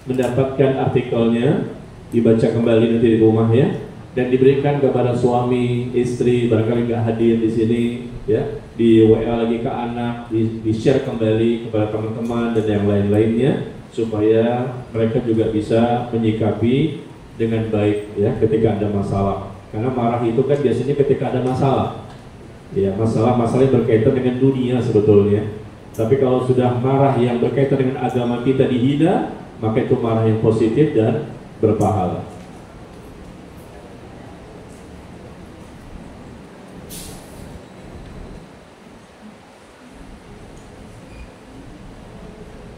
Speaker 1: mendapatkan artikelnya dibaca kembali nanti di rumah ya, dan diberikan kepada suami, istri, barangkali nggak hadir di sini ya, di WA lagi ke anak, di share kembali kepada teman-teman dan yang lain-lainnya supaya mereka juga bisa menyikapi dengan baik ya ketika ada masalah. Karena marah itu kan biasanya ketika ada masalah. Ya, masalah-masalah yang berkaitan dengan dunia sebetulnya. Tapi kalau sudah marah yang berkaitan dengan agama kita dihina, maka itu marah yang positif dan berpahala.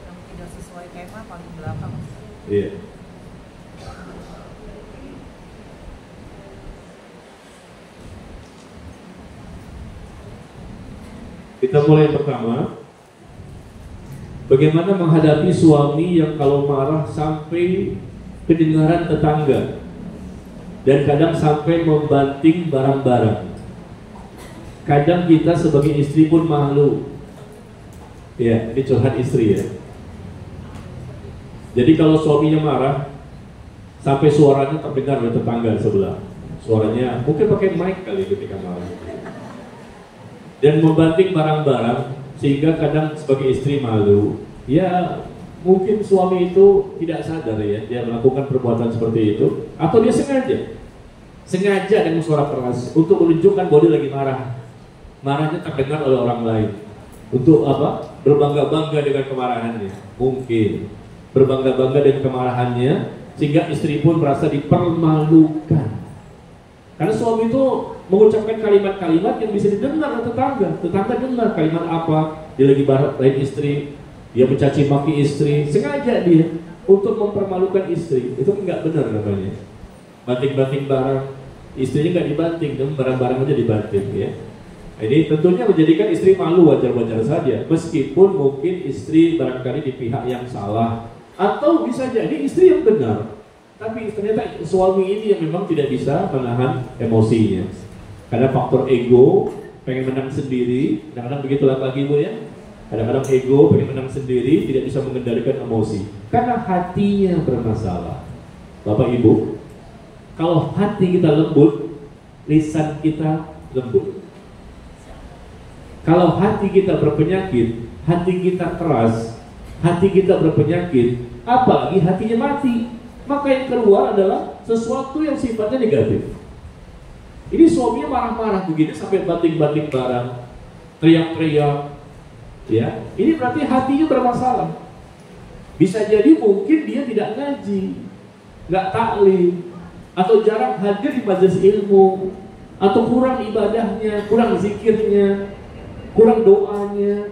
Speaker 2: Yang tidak sesuai tema paling belakang.
Speaker 1: Iya. Kita mulai pertama. Bagaimana menghadapi suami yang kalau marah sampai kedengaran tetangga dan kadang sampai membanting barang-barang. Kadang kita sebagai istri pun malu. Ya, ini curhat istri ya. Jadi kalau suaminya marah sampai suaranya terdengar oleh tetangga sebelah. Suaranya mungkin pakai mic kali ketika marah. Dan membanting barang-barang sehingga kadang sebagai istri malu. Ya mungkin suami itu tidak sadar ya, dia melakukan perbuatan seperti itu, atau dia sengaja dengan suara keras untuk menunjukkan bahwa dia lagi marah. Marahnya terdengar oleh orang lain. Untuk apa? Berbangga-bangga dengan kemarahannya. Mungkin berbangga-bangga dengan kemarahannya sehingga istri pun merasa dipermalukan. Karena suami itu mengucapkan kalimat-kalimat yang bisa didengar oleh tetangga. Tetangga dengar kalimat apa, dia lagi marahin istri, dia mencaci maki istri, sengaja dia untuk mempermalukan istri. Itu enggak benar namanya. Banting-banting barang, istrinya enggak dibanting, dan barang-barang aja dibanting ya. Ini tentunya menjadikan istri malu, wajar-wajar saja. Meskipun mungkin istri barangkali di pihak yang salah, atau bisa jadi istri yang benar. Tapi ternyata suami ini yang memang tidak bisa menahan emosinya. Karena faktor ego, pengen menang sendiri, kadang-kadang begitulah Bagi Ibu ya. Kadang-kadang ego, pengen menang sendiri, tidak bisa mengendalikan emosi. Karena hatinya bermasalah. Bapak Ibu, kalau hati kita lembut, lisan kita lembut. Kalau hati kita berpenyakit, hati kita keras, hati kita berpenyakit, apalagi hatinya mati, maka yang keluar adalah sesuatu yang sifatnya negatif. Ini suaminya marah-marah begini sampai banting-banting barang, teriak-teriak, ya. Ini berarti hatinya bermasalah. Bisa jadi mungkin dia tidak ngaji, nggak taklim, atau jarang hadir di majelis ilmu, atau kurang ibadahnya, kurang zikirnya, kurang doanya.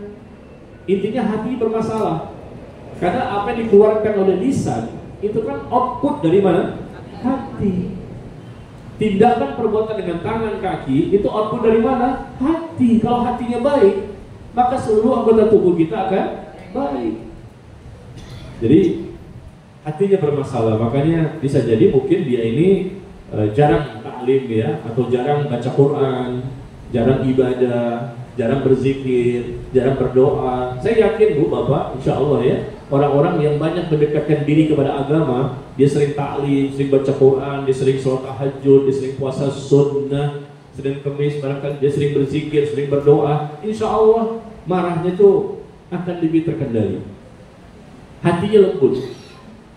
Speaker 1: Intinya hati bermasalah. Karena apa yang dikeluarkan oleh lisan itu kan output dari mana? Hati. Tindakan perbuatan dengan tangan kaki itu output dari mana? Hati. Kalau hatinya baik, maka seluruh anggota tubuh kita akan baik. Jadi hatinya bermasalah, makanya bisa jadi mungkin dia ini jarang taklim ya, atau jarang baca Quran, jarang ibadah, jarang berzikir, jarang berdoa. Saya yakin Bu, Bapak, insya Allah ya, orang-orang yang banyak mendekatkan diri kepada agama, dia sering taklim, sering baca Quran, dia sering sholat tahajud, dia sering puasa sunnah, Senin Kemis, barangkali dia sering berzikir, sering berdoa. Insya Allah marahnya itu akan lebih terkendali. Hatinya lembut.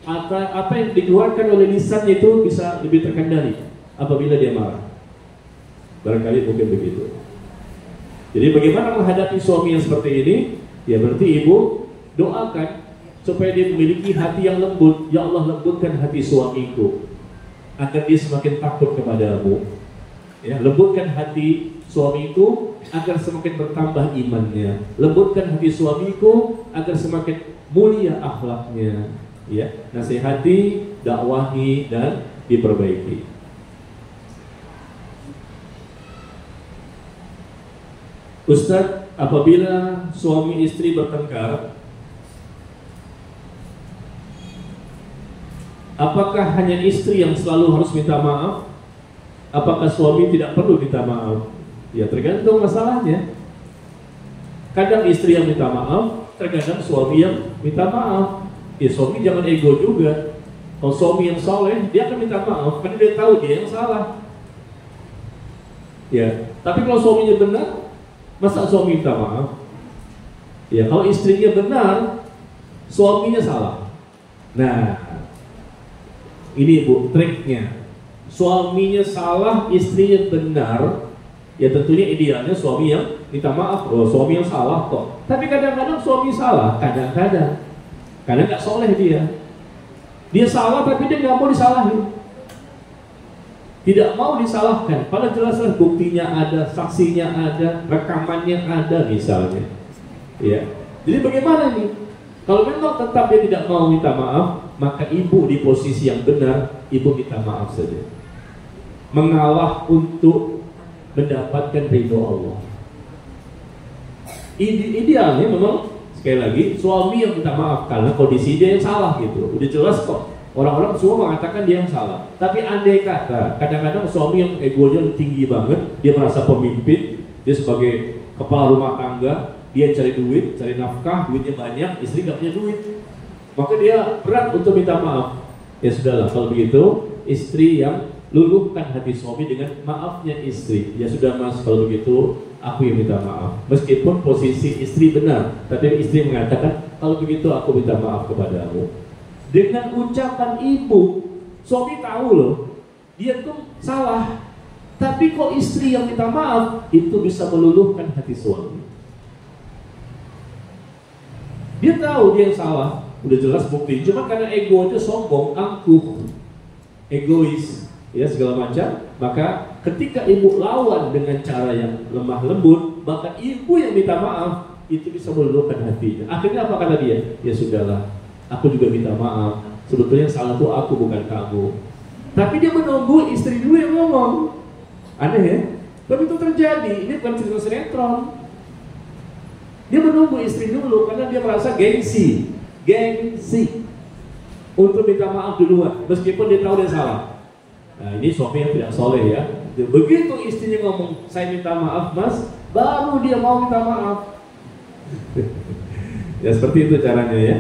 Speaker 1: Apa yang dikeluarkan oleh lisannya itu bisa lebih terkendali apabila dia marah. Barangkali mungkin begitu. Jadi bagaimana menghadapi suami yang seperti ini? Ya berarti ibu doakan supaya dia memiliki hati yang lembut. Ya Allah, lembutkan hati suamiku agar dia semakin takut kepadamu. Ya, lembutkan hati suamiku agar semakin bertambah imannya. Lembutkan hati suamiku agar semakin mulia akhlaknya. Ya, nasihati, dakwahi dan diperbaiki. Ustadz, apabila suami istri bertengkar, apakah hanya istri yang selalu harus minta maaf? Apakah suami tidak perlu minta maaf? Ya tergantung masalahnya. Kadang istri yang minta maaf, terkadang suami yang minta maaf. Ya suami jangan ego juga. Kalau suami yang soleh, dia akan minta maaf karena dia tahu dia yang salah. Ya, tapi kalau suaminya benar, masa suami minta maaf? Ya, kalau istrinya benar, suaminya salah. Nah, ini Bu, triknya. Suaminya salah, istrinya benar. Ya tentunya idealnya suami yang minta maaf. Oh, suami yang salah kok. Tapi kadang-kadang suami salah, kadang-kadang. Karena nggak soleh dia. Dia salah tapi dia nggak mau disalahin. Tidak mau disalahkan. Padahal jelas-jelas buktinya ada, saksinya ada, rekamannya ada misalnya. Ya. Jadi bagaimana nih? Kalau memang tetap dia tidak mau minta maaf, maka ibu di posisi yang benar, ibu minta maaf saja. Mengalah untuk mendapatkan ridho Allah. Idealnya memang sekali lagi suami yang minta maaf karena kondisi dia yang salah gitu. Udah jelas kok. Orang-orang semua mengatakan dia yang salah. Tapi andai kata kadang-kadang suami yang egonya tinggi banget, dia merasa pemimpin, dia sebagai kepala rumah tangga, dia cari duit, cari nafkah, duitnya banyak, istri nggak punya duit, maka dia berat untuk minta maaf. Ya sudahlah, kalau begitu istri yang luluhkan hati suami dengan maafnya istri. Ya sudah mas, kalau begitu aku yang minta maaf. Meskipun posisi istri benar, tapi istri mengatakan kalau begitu aku minta maaf kepadamu. Dengan ucapan ibu, suami tahu loh, dia tuh salah. Tapi kok istri yang minta maaf, itu bisa meluluhkan hati suami. Dia tahu dia yang salah, udah jelas bukti. Cuma karena egonya sombong, angkuh, egois, ya segala macam. Maka ketika ibu lawan dengan cara yang lemah lembut, bahkan ibu yang minta maaf, itu bisa meluluhkan hatinya. Akhirnya apa kata dia? Ya sudahlah, aku juga minta maaf. Sebetulnya salah itu aku bukan kamu. Tapi dia menunggu istri dulu yang ngomong. Aneh ya? Tapi itu terjadi. Ini bukan cerita sinetron. Dia menunggu istri dulu karena dia merasa gengsi untuk minta maaf duluan, meskipun dia tahu dia salah. Nah ini suami yang tidak soleh ya. Begitu istrinya ngomong saya minta maaf mas, baru dia mau minta maaf. Ya seperti itu caranya ya.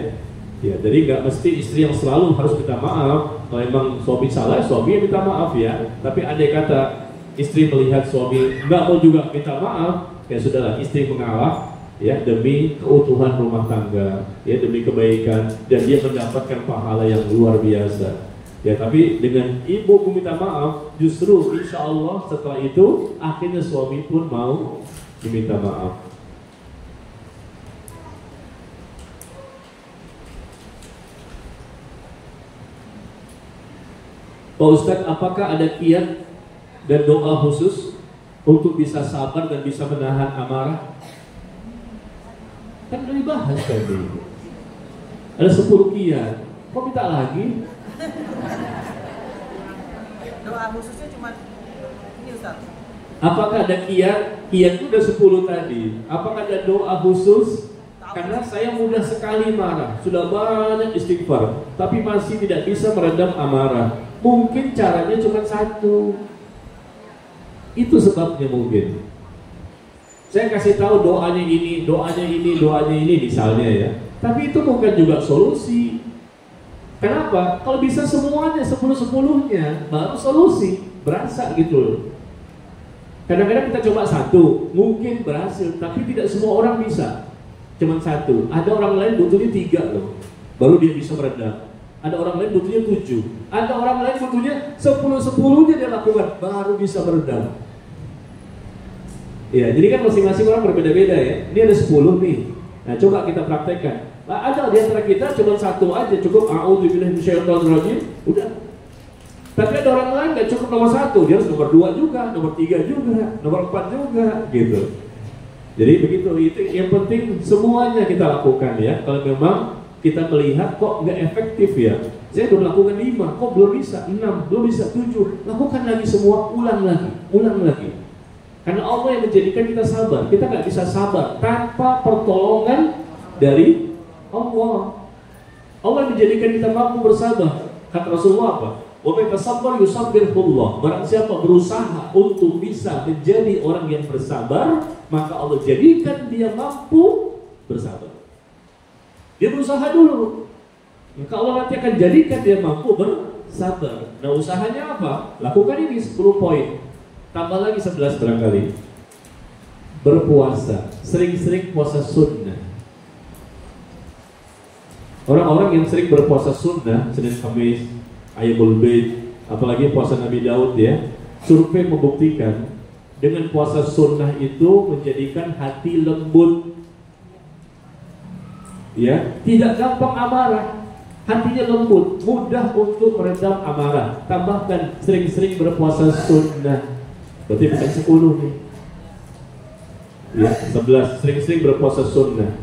Speaker 1: Ya jadi nggak mesti istri yang selalu harus minta maaf. Kalau memang suami salah, suami yang minta maaf ya. Tapi andai kata istri melihat suami nggak mau juga minta maaf, ya sudahlah, istri mengalah ya demi keutuhan rumah tangga, ya demi kebaikan, dan dia mendapatkan pahala yang luar biasa. Ya tapi dengan ibu meminta maaf, justru insya Allah setelah itu akhirnya suami pun mau diminta maaf. Pak Ustadz, apakah ada kiat dan doa khusus untuk bisa sabar dan bisa menahan amarah? Kan udah dibahas tadi. Ada 10 kiat. Kok minta lagi?
Speaker 2: Doa khususnya cuma ini Ustaz.
Speaker 1: Apakah ada kiat? Kiat itu udah 10 tadi. Apakah ada doa khusus? Karena saya mudah sekali marah, sudah banyak istighfar, tapi masih tidak bisa meredam amarah. Mungkin caranya cuma satu. Itu sebabnya mungkin. Saya kasih tahu doanya ini, doanya ini, doanya ini misalnya ya. Tapi itu bukan juga solusi. Kenapa? Kalau bisa semuanya 10-10-nya baru solusi. Berasa gitu loh. Kadang-kadang kita coba satu, mungkin berhasil, tapi tidak semua orang bisa. Cuma satu. Ada orang lain butuhnya 3 loh, baru dia bisa meredam. Ada orang lain butuhnya 7. Ada orang lain butuhnya 10-10-nya dia lakukan, baru bisa meredam. Ya, jadi kan masing-masing orang berbeda-beda ya. Ini ada 10 nih. Nah, coba kita praktekkan. Nah, ada di antara kita cuma satu aja cukup. A'udzubillahi minasyaitonirrajim. Udah. Tapi ada orang lain nggak cukup nomor 1, dia harus nomor 2 juga, nomor 3 juga, nomor 4 juga, gitu. Jadi begitu. Itu yang penting semuanya kita lakukan ya. Kalau memang kita melihat kok nggak efektif ya. Saya udah lakukan 5, kok belum bisa 6, belum bisa 7. Lakukan lagi semua, ulang lagi. Karena Allah yang menjadikan kita sabar. Kita nggak bisa sabar tanpa pertolongan dari Allah. Allah yang menjadikan kita mampu bersabar. Kata Rasulullah apa? Wa man tasabbara yusabbirullah. Barang siapa berusaha untuk bisa menjadi orang yang bersabar, maka Allah jadikan dia mampu bersabar. Dia berusaha dulu. Maka Allah nanti akan jadikan dia mampu bersabar. Nah, usahanya apa? Lakukan ini 10 poin. Tambah lagi 11 barangkali. Berpuasa, sering-sering puasa sunnah. Orang-orang yang sering berpuasa sunnah, Senin Kamis, Ayyamul Bid, apalagi puasa Nabi Daud ya, survei membuktikan dengan puasa sunnah itu menjadikan hati lembut, ya, tidak gampang amarah, hatinya lembut, mudah untuk meredam amarah. Tambahkan sering-sering berpuasa sunnah, berarti bukan 10 nih, ya, 11. Sering-sering berpuasa sunnah.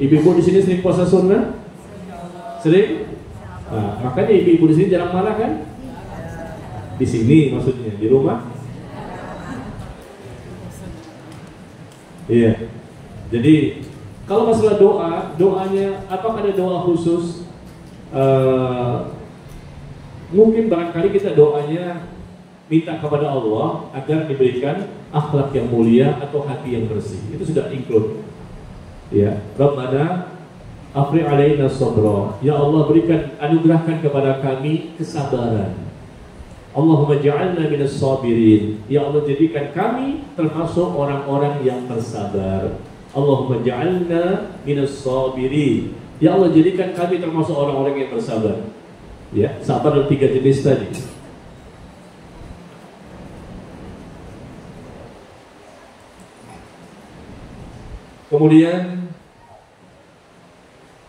Speaker 1: Ibu-ibu di sini sering puasa sunnah? Sering? Nah, makanya ibu-ibu di sini jarang marah kan? Di sini maksudnya, di rumah? Iya. Jadi kalau masalah doanya, apakah ada doa khusus? Mungkin barangkali kita doanya minta kepada Allah agar diberikan akhlak yang mulia atau hati yang bersih. Itu sudah include. Ya, Rabbana afri alaina sabra. Ya Allah, berikan, anugerahkan kepada kami kesabaran. Allahumma ja'alna minas sabirin. Ya Allah, jadikan kami termasuk orang-orang yang bersabar. Allahumma ja'alna minas sabirin. Ya Allah, jadikan kami termasuk orang-orang yang bersabar. Ya, sabar ada 3 jenis tadi. Kemudian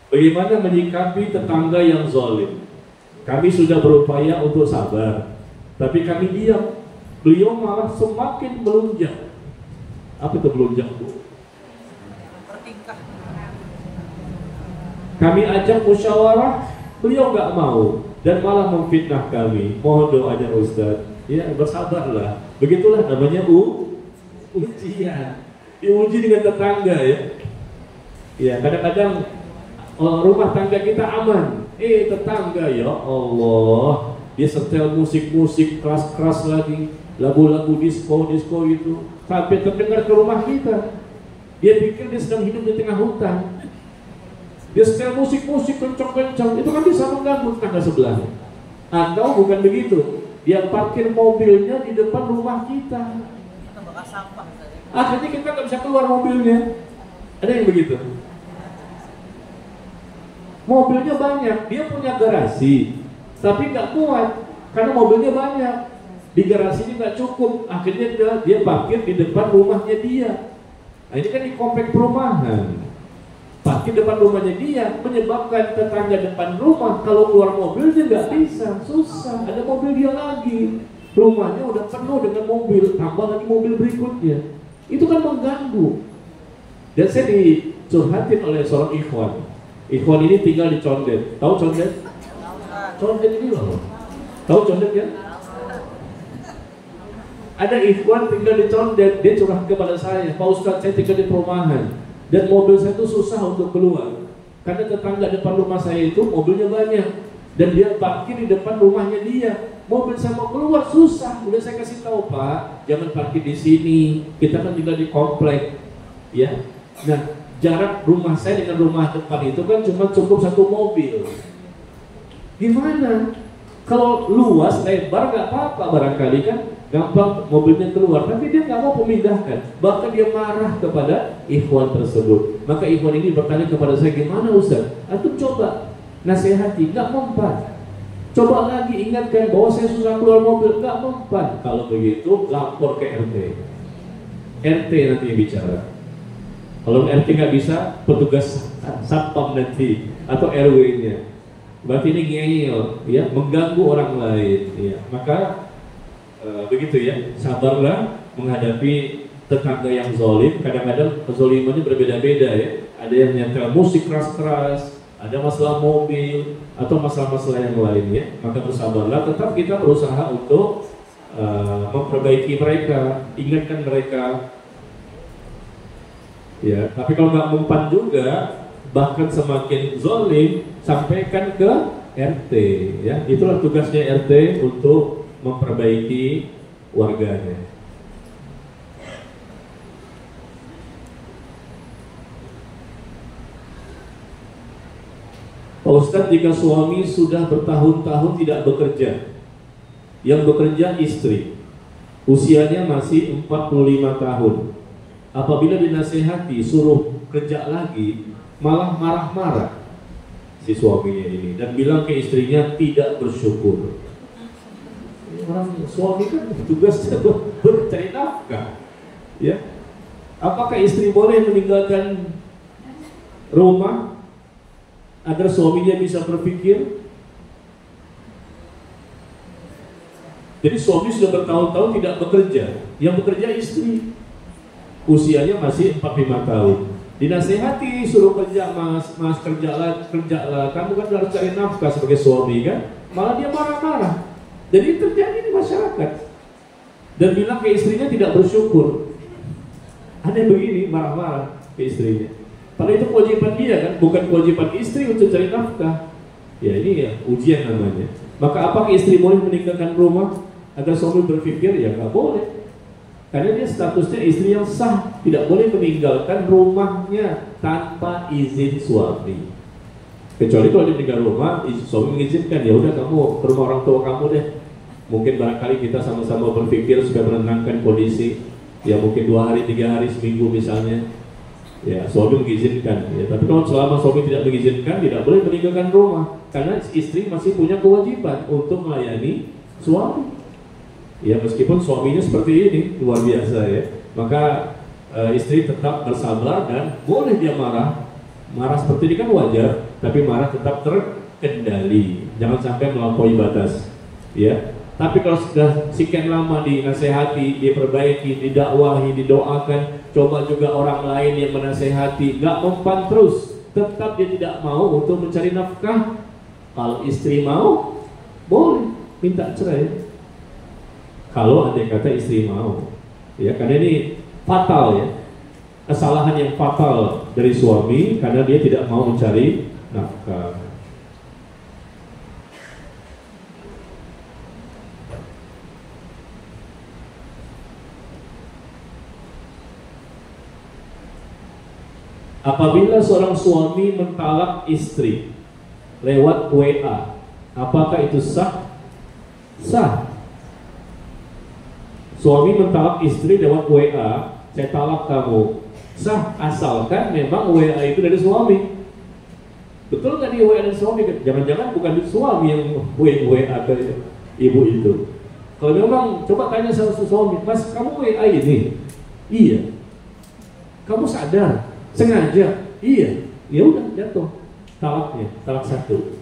Speaker 1: bagaimana menyikapi tetangga yang zalim? Kami sudah berupaya untuk sabar, tapi kami diam. Beliau malah semakin melunjak. Apa itu melunjak, Bu?
Speaker 2: Bertingkah.
Speaker 1: Kami ajak musyawarah, beliau nggak mau dan malah memfitnah kami. Mohon doanya Ustaz. Ya, bersabarlah. Begitulah namanya ujian. Diuji dengan tetangga ya. Ya, kadang-kadang rumah tangga kita aman. Tetangga, ya Allah, dia setel musik-musik keras-keras lagi, lagu-lagu disco itu, sampai terdengar ke rumah kita. Dia pikir dia sedang hidup di tengah hutan. Dia setel musik-musik kencang-kencang, itu kan bisa mengganggu tetangga sebelah. Atau bukan begitu, dia parkir mobilnya di depan rumah kita.
Speaker 2: Kita bakal sampah.
Speaker 1: Akhirnya kita nggak bisa keluar mobilnya. Ada yang begitu. Mobilnya banyak, dia punya garasi, tapi nggak kuat karena mobilnya banyak. Di garasinya nggak cukup, akhirnya dia parkir di depan rumahnya dia. Nah, ini kan di komplek perumahan, parkir depan rumahnya dia, menyebabkan tetangga depan rumah kalau keluar mobilnya nggak bisa, susah. Ada mobil dia lagi, rumahnya udah penuh dengan mobil, tambah lagi mobil berikutnya. Itu kan mengganggu. Dan saya dicurhatin oleh seorang ikhwan. Ikhwan ini tinggal di Condet. Tahu Condet? Condet ini loh. Tahu Condet ya? Ada ikhwan tinggal di Condet, dia curhat kepada saya, Pak Ustadz, saya tinggal di perumahan dan mobil saya itu susah untuk keluar karena tetangga depan rumah saya itu mobilnya banyak dan dia parkir di depan rumahnya dia. Mobil saya mau keluar susah. Udah saya kasih tahu, Pak, jangan parkir di sini. Kita kan tinggal di komplek, ya. Nah, jarak rumah saya dengan rumah depan itu kan cuma cukup 1 mobil. Gimana? Kalau luas, lebar nggak apa-apa barangkali kan, gampang mobilnya keluar. Tapi dia nggak mau memindahkan. Bahkan dia marah kepada ikhwan tersebut. Maka ikhwan ini bertanya kepada saya, gimana Ustaz? Antum coba nasihati, nggak mempan. Coba lagi ingatkan bahwa saya susah keluar mobil, nggak mempan. Kalau begitu lapor ke RT. RT nanti yang bicara. Kalau RT nggak bisa, petugas satpam nanti atau RW-nya. Berarti ini ngeyel, ya, mengganggu orang lain. Ya. Maka begitu ya, sabarlah menghadapi tetangga yang zalim. Kadang-kadang kezalimannya berbeda-beda ya. Ada yang nyetel musik keras-keras, ada masalah mobil atau masalah-masalah yang lain ya. Maka bersabarlah. Tetap kita berusaha untuk memperbaiki mereka, ingatkan mereka. Ya, tapi kalau nggak mempan juga, bahkan semakin zalim, sampaikan ke RT. Ya, itulah tugasnya RT untuk memperbaiki warganya. Pak Ustadz, jika suami sudah bertahun-tahun tidak bekerja, yang bekerja istri, usianya masih 45 tahun, apabila dinasehati suruh kerja lagi, malah marah-marah si suaminya ini dan bilang ke istrinya tidak bersyukur. Orang suami kan tugasnya mencari nafkah, ya. Apakah istri boleh meninggalkan rumah agar suaminya bisa berpikir? Jadi suami sudah bertahun-tahun tidak bekerja, yang bekerja istri, usianya masih 45 tahun. Dinasehati suruh kerja, mas kerjalah, kamu kan harus cari nafkah sebagai suami kan, malah dia marah-marah. Jadi terjadi di masyarakat dan bilang ke istrinya tidak bersyukur. Ada yang begini, marah-marah ke istrinya. Padahal itu kewajiban dia kan, bukan kewajiban istri untuk cari nafkah. Ya ini ya ujian namanya. Maka apakah istri boleh meninggalkan rumah agar suami berpikir? Ya nggak boleh. Karena dia statusnya istri yang sah, tidak boleh meninggalkan rumahnya tanpa izin suami. Kecuali kalau dia meninggal rumah, suami mengizinkan, ya udah kamu ke rumah orang tua kamu deh. Mungkin barangkali kita sama-sama berpikir supaya menenangkan kondisi. Ya mungkin 2 hari, 3 hari, seminggu misalnya. Ya suami mengizinkan. Ya, tapi kalau selama suami tidak mengizinkan, tidak boleh meninggalkan rumah. Karena istri masih punya kewajiban untuk melayani suami. Ya meskipun suaminya seperti ini, luar biasa ya. Maka istri tetap bersabar dan boleh dia marah. Marah seperti ini kan wajar, tapi marah tetap terkendali. Jangan sampai melampaui batas. Ya. Tapi kalau sudah sekian lama dinasehati, diperbaiki, didakwahi, didoakan, coba juga orang lain yang menasehati, nggak mempan terus, tetap dia tidak mau untuk mencari nafkah. Kalau istri mau, boleh minta cerai. Kalau andai kata istri mau, ya karena ini fatal ya, kesalahan yang fatal dari suami karena dia tidak mau mencari nafkah. Apabila seorang suami mentalak istri lewat WA, apakah itu sah? Sah. Suami mentalak istri lewat WA, saya talak kamu, sah asalkan memang WA itu dari suami. Betul nggak di WA dari suami? Jangan-jangan bukan suami yang WA ke ibu itu. Kalau memang coba tanya sama suami, Mas kamu WA ini? Iya. Kamu sadar? Sengaja? Iya. Ya udah jatuh talaknya, talak 1.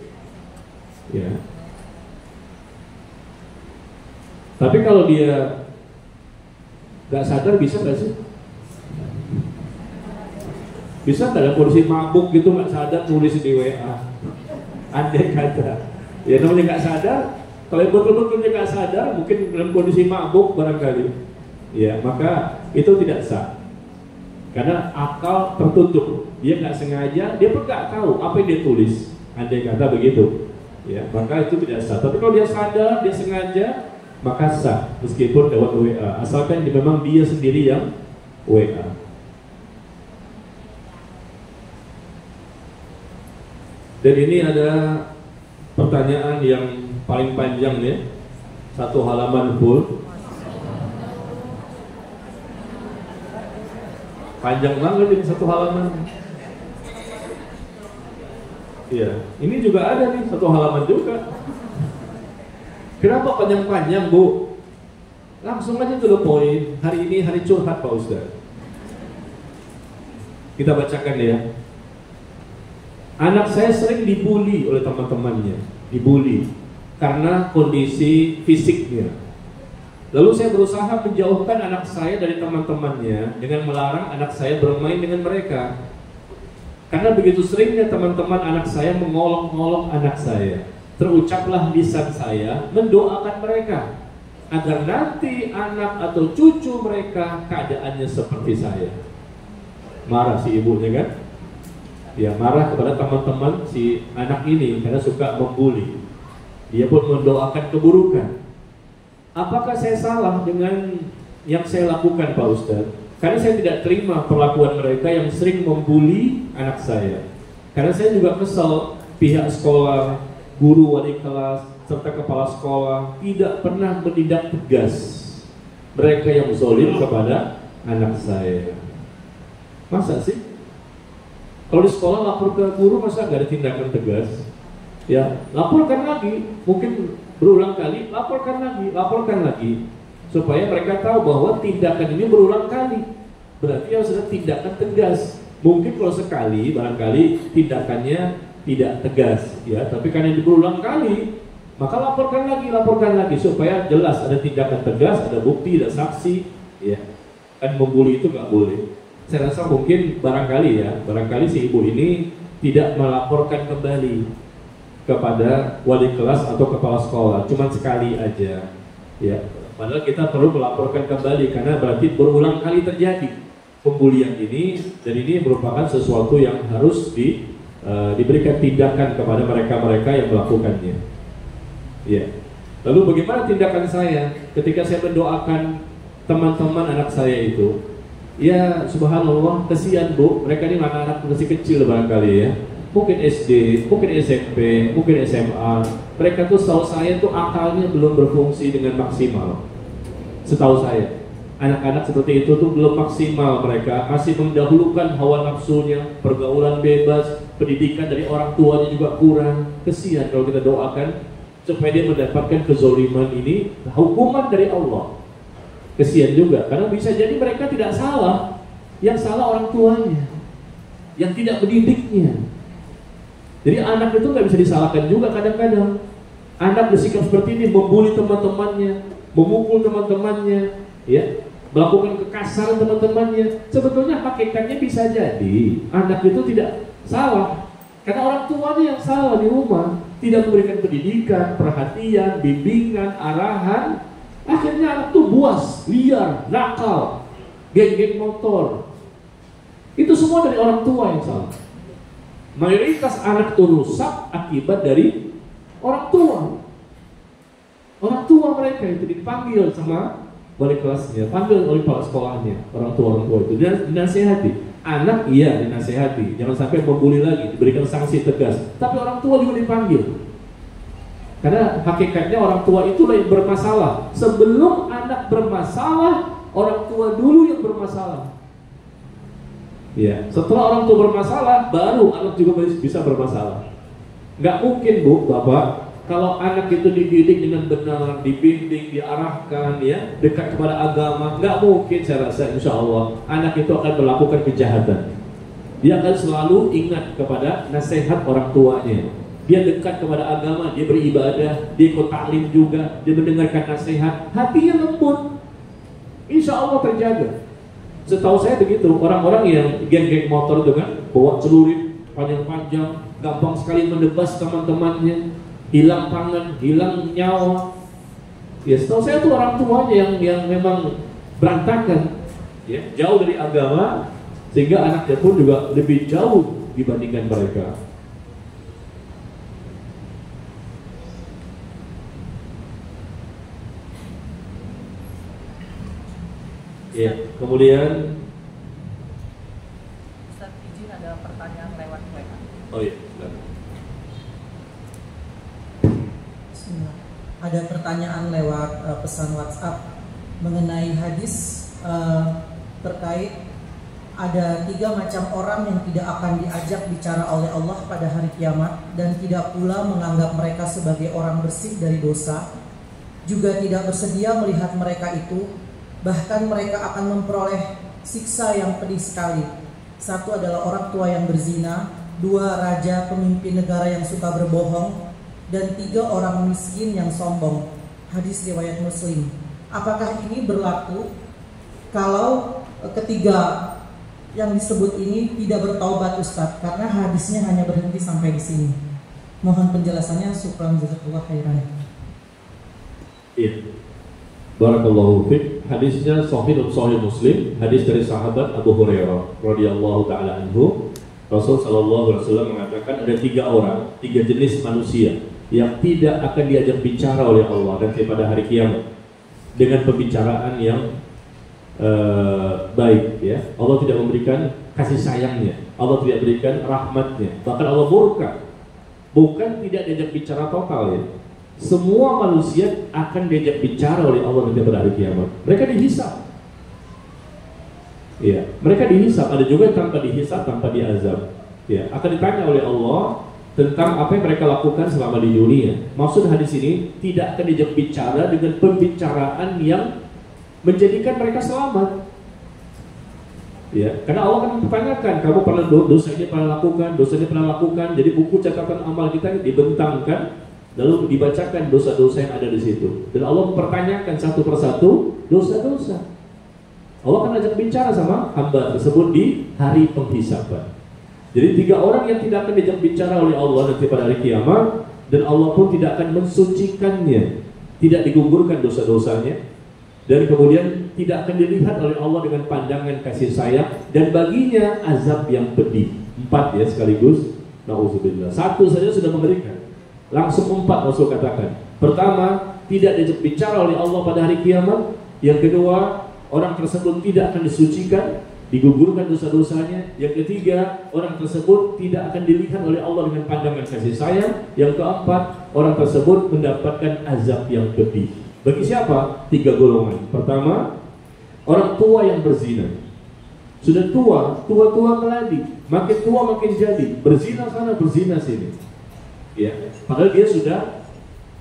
Speaker 1: Ya. Tapi kalau dia nggak sadar, bisa nggak sih? Bisa nggak ada kondisi mabuk gitu nggak sadar nulis di WA? Andai kata, ya namanya nggak sadar. Kalau betul-betul dia nggak sadar, mungkin dalam kondisi mabuk barangkali, ya maka itu tidak sah. Karena akal tertutup, dia nggak sengaja, dia pun nggak tahu apa yang dia tulis. Andai kata begitu, ya maka itu tidak sah. Tapi kalau dia sadar, dia sengaja, maka sah meskipun lewat WA, asalkan memang dia sendiri yang WA. Dan ini ada pertanyaan yang paling panjang ya, 1 halaman full. Panjang banget ini 1 halaman. Iya, ini juga ada nih 1 halaman juga. Kenapa panjang-panjang, Bu? Langsung aja to the point. Hari ini hari curhat Pak Ustadz. Kita bacakan ya. Anak saya sering dibully oleh teman-temannya. Dibully karena kondisi fisiknya. Lalu saya berusaha menjauhkan anak saya dari teman-temannya dengan melarang anak saya bermain dengan mereka. Karena begitu seringnya teman-teman anak saya mengolok-olok anak saya, terucaplah lisan saya mendoakan mereka agar nanti anak atau cucu mereka keadaannya seperti saya. Marah si ibunya kan? Dia marah kepada teman-teman si anak ini karena suka membuli. Dia pun mendoakan keburukan. Apakah saya salah dengan yang saya lakukan Pak Ustadz? Karena saya tidak terima perlakuan mereka yang sering membuli anak saya. Karena saya juga kesal pihak sekolah, guru, wali kelas, serta kepala sekolah tidak pernah menindak tegas mereka yang zalim kepada anak saya. Masa sih? Kalau di sekolah lapor ke guru masa gak ada tindakan tegas? Ya, laporkan lagi, mungkin berulang kali, laporkan lagi, supaya mereka tahu bahwa tindakan ini berulang kali. Berarti harus ada tindakan tegas. Mungkin kalau sekali, barangkali tindakannya tidak tegas, ya. Tapi karena ini berulang kali, maka laporkan lagi, supaya jelas ada tindakan tegas, ada bukti, ada saksi, ya. Kan membuli itu nggak boleh. Saya rasa mungkin barangkali si ibu ini tidak melaporkan kembali kepada wali kelas atau kepala sekolah, cuma sekali aja, ya. Padahal kita perlu melaporkan kembali karena berarti berulang kali terjadi pembulian ini, dan ini merupakan sesuatu yang harus diberikan tindakan kepada mereka-mereka yang melakukannya. Ya. Lalu bagaimana tindakan saya ketika saya mendoakan teman-teman anak saya itu? Ya subhanallah, kesian bu, mereka ini anak-anak masih kecil barangkali ya. Mungkin SD, mungkin SMP, mungkin SMA. Mereka tuh setahu saya tuh akalnya belum berfungsi dengan maksimal. Setahu saya, anak-anak seperti itu tuh belum maksimal, mereka masih mendahulukan hawa nafsunya, pergaulan bebas, pendidikan dari orang tuanya juga kurang. Kesian kalau kita doakan supaya dia mendapatkan kezaliman ini, hukuman dari Allah. Kesian juga, karena bisa jadi mereka tidak salah, yang salah orang tuanya, yang tidak mendidiknya. Jadi anak itu nggak bisa disalahkan juga kadang-kadang. Anak bersikap seperti ini, membuli teman-temannya, memukul teman-temannya, ya, melakukan kekasaran teman-temannya. Sebetulnya hakikatnya bisa jadi anak itu tidak salah, karena orang tuanya yang salah di rumah, tidak memberikan pendidikan, perhatian, bimbingan, arahan. Akhirnya anak tuh buas, liar, nakal, geng-geng motor. Itu semua dari orang tua yang salah. Mayoritas anak tuh rusak akibat dari orang tua. Orang tua mereka itu dipanggil sama wali kelasnya, panggil oleh kepala sekolahnya, orang tua itu dinasehati. Anak iya dinasehati, jangan sampai membuli lagi, diberikan sanksi tegas. Tapi orang tua juga dipanggil. Karena hakikatnya orang tua itulah yang bermasalah. Sebelum anak bermasalah, orang tua dulu yang bermasalah. Ya, setelah orang tua bermasalah, baru anak juga bisa bermasalah. Nggak mungkin bu, bapak, kalau anak itu dididik dengan benar, dibimbing, diarahkan, ya, dekat kepada agama, nggak mungkin saya rasa insya Allah anak itu akan melakukan kejahatan. Dia akan selalu ingat kepada nasihat orang tuanya. Dia dekat kepada agama, dia beribadah, dia ikut taklim juga, dia mendengarkan nasihat, hatinya lembut, insya Allah terjaga. Setahu saya begitu, orang-orang yang geng-geng motor dengan bawa celurit panjang-panjang, gampang sekali mendebas teman-temannya, hilang tangan, hilang nyawa. Ya setahu saya itu orang tuanya yang memang berantakan, ya, jauh dari agama, sehingga anaknya pun juga lebih jauh dibandingkan mereka. Ya, kemudian
Speaker 2: Ustaz, izin ada pertanyaan lewat WA.
Speaker 1: oh iya, silakan.
Speaker 3: Ada pertanyaan lewat pesan WhatsApp mengenai hadis terkait ada 3 macam orang yang tidak akan diajak bicara oleh Allah pada hari kiamat, dan tidak pula menganggap mereka sebagai orang bersih dari dosa, juga tidak bersedia melihat mereka itu. Bahkan mereka akan memperoleh siksa yang pedih sekali. 1 adalah orang tua yang berzina, 2 raja pemimpin negara yang suka berbohong, dan 3 orang miskin yang sombong. Hadis riwayat Muslim. Apakah ini berlaku kalau ketiga yang disebut ini tidak bertaubat, Ustaz? Karena hadisnya hanya berhenti sampai di sini. Mohon penjelasannya. Syukran jazakallahu khairan.
Speaker 1: Iya. Barakallahu fiik. Hadisnya sahih Muslim, hadis dari sahabat Abu Hurairah radhiyallahu taala anhu. Rasul sallallahu alaihi wasallam mengatakan ada 3 orang, 3 jenis manusia yang tidak akan diajak bicara oleh Allah nanti pada hari kiamat dengan pembicaraan yang baik, ya. Allah tidak memberikan kasih sayangnya, Allah tidak berikan rahmatnya, bahkan Allah murka bukan tidak diajak bicara total ya. Semua manusia akan diajak bicara oleh Allah nanti pada hari kiamat. Mereka dihisab. Ya, mereka dihisab. Ada juga yang tanpa dihisab, tanpa diazab. Ya, akan ditanya oleh Allah tentang apa yang mereka lakukan selama di dunia. Maksud hadis ini tidak akan diajak bicara dengan pembicaraan yang menjadikan mereka selamat. Ya, karena Allah akan mempertanyakan, kamu pernah dosa ini pernah lakukan, dosa ini pernah lakukan. Jadi buku catatan amal kita dibentangkan, lalu dibacakan dosa-dosa yang ada di situ. Dan Allah mempertanyakan satu persatu dosa-dosa. Allah akan ajak bicara sama hamba tersebut di hari penghisaban. Jadi 3 orang yang tidak akan diajak bicara oleh Allah nanti pada hari kiamat, dan Allah pun tidak akan mensucikannya, tidak digugurkan dosa-dosanya. Dan kemudian tidak akan dilihat oleh Allah dengan pandangan kasih sayang, dan baginya azab yang pedih. 4 ya sekaligus. Nauzubillah. 1 saja sudah memberikan. Langsung 4 Rasul katakan. Pertama, tidak diajak bicara oleh Allah pada hari kiamat. Yang kedua, orang tersebut tidak akan disucikan, digugurkan dosa-dosanya. Yang ketiga, orang tersebut tidak akan dilihat oleh Allah dengan pandangan kasih sayang. Yang keempat, orang tersebut mendapatkan azab yang pedih. Bagi siapa? 3 golongan. Pertama, orang tua yang berzina. Sudah tua keladi, makin tua makin jadi, berzina sana, berzina sini. Ya, padahal dia sudah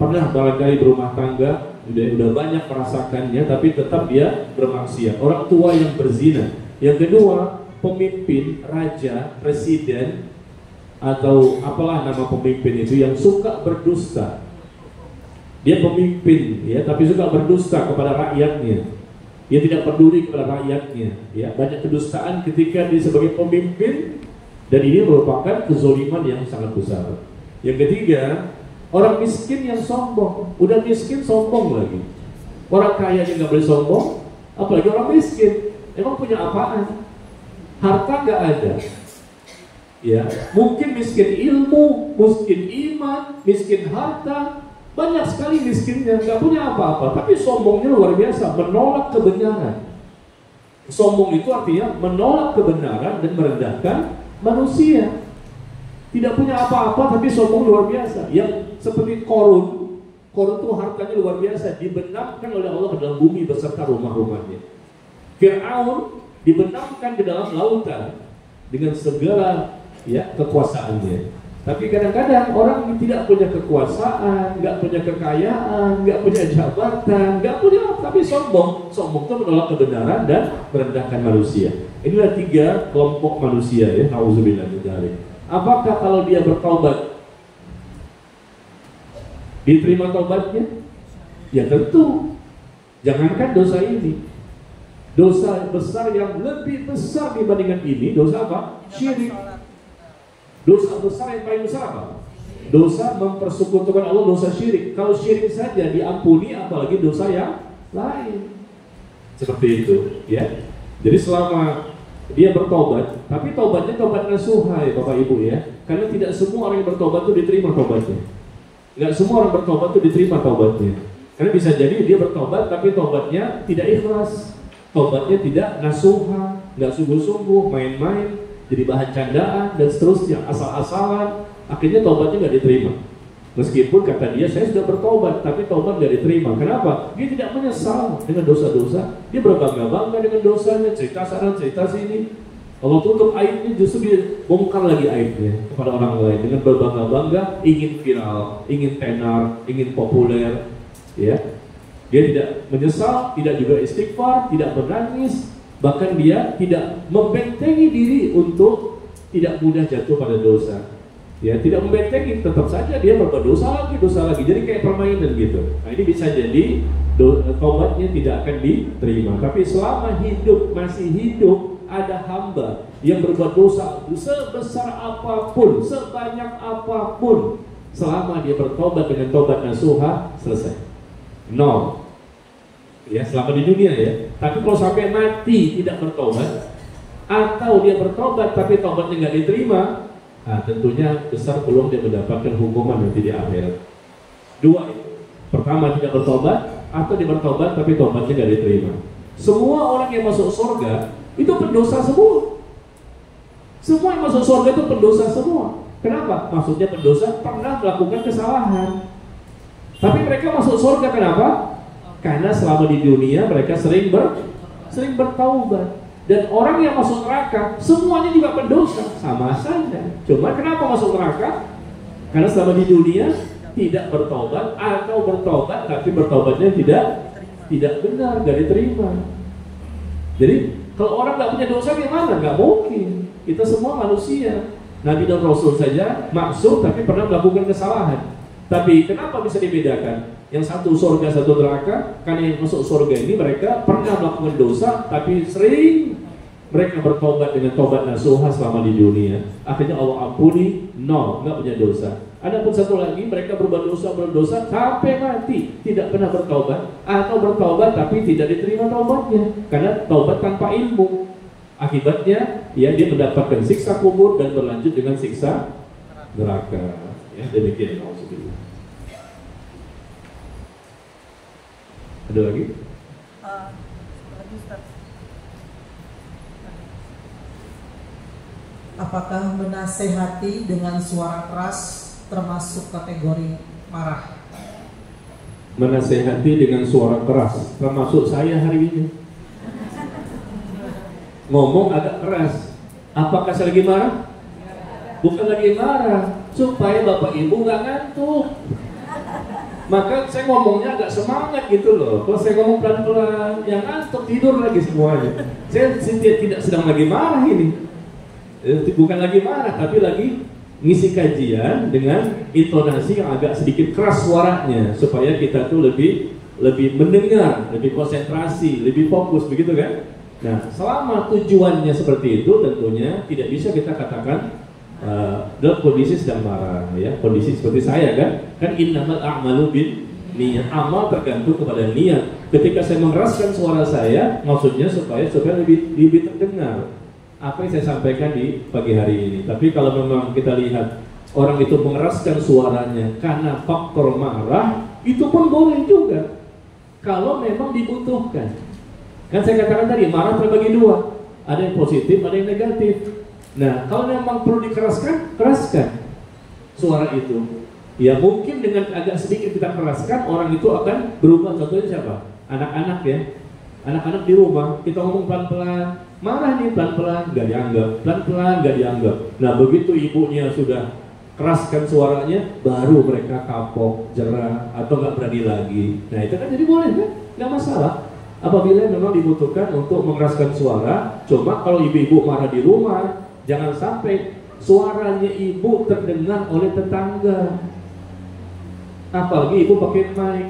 Speaker 1: pernah barangkali berumah tangga, udah banyak merasakannya, tapi tetap dia bermaksiat. Orang tua yang berzina. Yang kedua, pemimpin, raja, presiden, atau apalah nama pemimpin itu yang suka berdusta. Dia pemimpin, ya, tapi suka berdusta kepada rakyatnya. Dia tidak peduli kepada rakyatnya. Ya, banyak kedustaan ketika dia sebagai pemimpin, dan ini merupakan kezoliman yang sangat besar. Yang ketiga, orang miskin yang sombong. Udah miskin sombong lagi. Orang kaya aja nggak boleh sombong, apalagi orang miskin. Emang punya apaan? Harta nggak ada. Ya, mungkin miskin ilmu, miskin iman, miskin harta. Banyak sekali miskinnya, nggak punya apa-apa, tapi sombongnya luar biasa, menolak kebenaran. Sombong itu artinya menolak kebenaran dan merendahkan manusia. Tidak punya apa-apa, tapi sombong luar biasa. Yang seperti Korun itu hartanya luar biasa, dibenamkan oleh Allah ke dalam bumi beserta rumah-rumahnya. Fir'aun dibenamkan ke dalam lautan dengan segala kekuasaannya. Tapi kadang-kadang orang tidak punya kekuasaan, nggak punya kekayaan, nggak punya jabatan, nggak punya, tapi sombong. Sombong itu menolak kebenaran dan merendahkan manusia. Inilah 3 kelompok manusia ya. Nauzubillah min dzalik. Apakah kalau dia bertobat diterima tobatnya? Ya tentu. Jangankan dosa ini, dosa besar yang lebih besar dibandingkan ini, dosa apa? Syirik. Dosa besar yang paling besar apa? Dosa mempersekutukan Allah, dosa syirik. Kalau syirik saja diampuni, apalagi dosa yang lain. Seperti itu, ya. Jadi selama dia bertobat, tapi tobatnya tobat nasuha ya Bapak Ibu ya. Karena tidak semua orang yang bertobat itu diterima tobatnya. Nggak semua orang bertobat itu diterima tobatnya. Karena bisa jadi dia bertobat tapi tobatnya tidak ikhlas, tobatnya tidak nasuha, nggak sungguh-sungguh, main-main, jadi bahan candaan dan seterusnya, asal-asalan. Akhirnya tobatnya nggak diterima. Meskipun kata dia, saya sudah bertobat, tapi tobat nggak diterima. Kenapa? Dia tidak menyesal dengan dosa-dosa. Dia berbangga-bangga dengan dosanya, cerita sana, cerita sini. Kalau tutup aibnya, justru dia bongkar lagi aibnya kepada orang lain dengan berbangga-bangga, ingin viral, ingin tenar, ingin populer. Ya, dia tidak menyesal, tidak juga istighfar, tidak menangis. Bahkan dia tidak membentengi diri untuk tidak mudah jatuh pada dosa. Ya, tidak membentengi, tetap saja dia berbuat dosa lagi. Jadi kayak permainan gitu. Nah, ini bisa jadi tobatnya tidak akan diterima. Tapi selama masih hidup, ada hamba yang berbuat dosa sebesar apapun, sebanyak apapun, selama dia bertobat dengan tobat nasuha, selesai. 0. Ya, selama di dunia ya. Tapi kalau sampai mati tidak bertobat, atau dia bertobat tapi tobatnya nggak diterima, nah tentunya besar peluang dia mendapatkan hukuman nanti di akhirat. 2 itu. Pertama, tidak bertobat, atau dia bertobat tapi tobatnya nggak diterima. Semua orang yang masuk surga itu pendosa semua. Semua yang masuk surga itu pendosa semua. Kenapa? Maksudnya pendosa pernah melakukan kesalahan. Tapi mereka masuk surga kenapa? Karena selama di dunia mereka sering bertaubat. Dan orang yang masuk neraka semuanya juga pendosa, sama saja. Cuma kenapa masuk neraka? Karena selama di dunia tidak bertobat, atau bertobat tapi bertobatnya tidak benar, tidak diterima. Jadi kalau orang nggak punya dosa gimana? Nggak mungkin. Kita semua manusia. Nabi dan Rasul saja maksum tapi pernah melakukan kesalahan. Tapi kenapa bisa dibedakan? Yang satu surga, satu neraka? Karena yang masuk surga ini mereka pernah melakukan dosa, tapi sering mereka bertobat dengan tobat nasuha selama di dunia. Akhirnya Allah ampuni, nggak punya dosa. Adapun satu lagi, mereka berbuat dosa sampai mati, tidak pernah bertobat, atau bertobat tapi tidak diterima tobatnya, karena tobat tanpa ilmu. Akibatnya, ya dia mendapatkan siksa kubur dan berlanjut dengan siksa neraka. Ya, demikian. Ada lagi?
Speaker 2: Lagi Ustaz.
Speaker 3: Apakah menasehati dengan suara keras termasuk kategori marah?
Speaker 1: Menasehati dengan suara keras termasuk saya hari ini. Ngomong agak keras. Apakah saya lagi marah? Bukan lagi marah, supaya Bapak Ibu nggak ngantuk. Maka saya ngomongnya agak semangat gitu loh. Kalau saya ngomong pelan-pelan, yang ngantuk tidur lagi semuanya. Saya tidak sedang lagi marah ini. Bukan lagi marah, tapi lagi ngisi kajian dengan intonasi yang agak sedikit keras suaranya, supaya kita tuh lebih mendengar, lebih konsentrasi, lebih fokus, begitu kan? Nah, selama tujuannya seperti itu, tentunya tidak bisa kita katakan dalam kondisi sedang marah, ya. Kondisi seperti saya kan innamal a'malu bin niat. Amal tergantung kepada niat. Ketika saya mengeraskan suara saya, maksudnya supaya lebih terdengar apa yang saya sampaikan di pagi hari ini. Tapi kalau memang kita lihat orang itu mengeraskan suaranya karena faktor marah, itu pun boleh juga kalau memang dibutuhkan. Kan saya katakan tadi, marah terbagi dua, ada yang positif, ada yang negatif. Nah, kalau memang perlu dikeraskan, keraskan suara itu. Ya mungkin dengan agak sedikit kita keraskan, orang itu akan berubah. Contohnya siapa? Anak-anak ya. Anak-anak di rumah, kita ngomong pelan-pelan, marah nih pelan-pelan, gak dianggap. Pelan-pelan, gak dianggap. Nah, begitu ibunya sudah keraskan suaranya, baru mereka kapok, jerah, atau gak berani lagi. Nah, itu kan jadi boleh kan? Gak masalah. Apabila memang dibutuhkan untuk mengeraskan suara. Cuma kalau ibu-ibu marah di rumah, jangan sampai suaranya ibu terdengar oleh tetangga. Apalagi ibu pakai mic.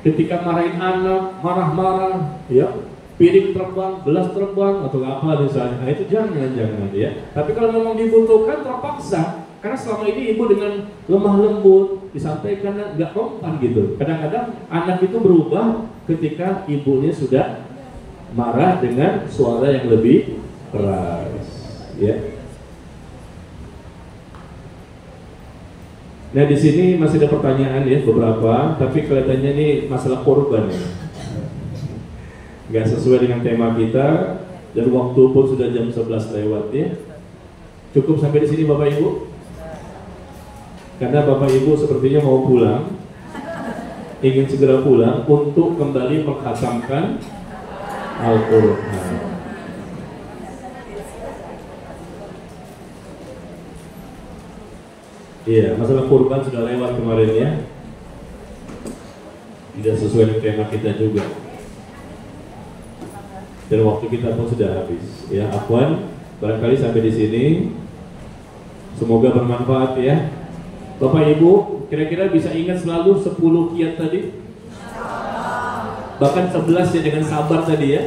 Speaker 1: Ketika marahin anak, marah-marah, ya, piring terbang, gelas terbang, atau apa misalnya. Nah, itu jangan ya. Tapi kalau memang dibutuhkan, terpaksa. Karena selama ini ibu dengan lemah lembut disampaikan nggak kompan gitu. Kadang-kadang anak itu berubah ketika ibunya sudah marah dengan suara yang lebih keras, ya. Nah, di sini masih ada pertanyaan ya beberapa, tapi kelihatannya ini masalah korban ya. Nggak sesuai dengan tema kita dan waktu pun sudah jam 11 lewat ya. Cukup sampai di sini Bapak Ibu. Karena Bapak Ibu sepertinya mau pulang, ingin segera pulang untuk kembali mengkhatamkan Al-Quran. Iya, masalah kurban sudah lewat kemarin ya. Tidak sesuai dengan tema kita juga. Dan waktu kita pun sudah habis. Ya, Afwan, barangkali sampai di sini. Semoga bermanfaat ya. Bapak Ibu, kira-kira bisa ingat selalu 10 kiat tadi? Bahkan 11 ya, dengan sabar tadi ya.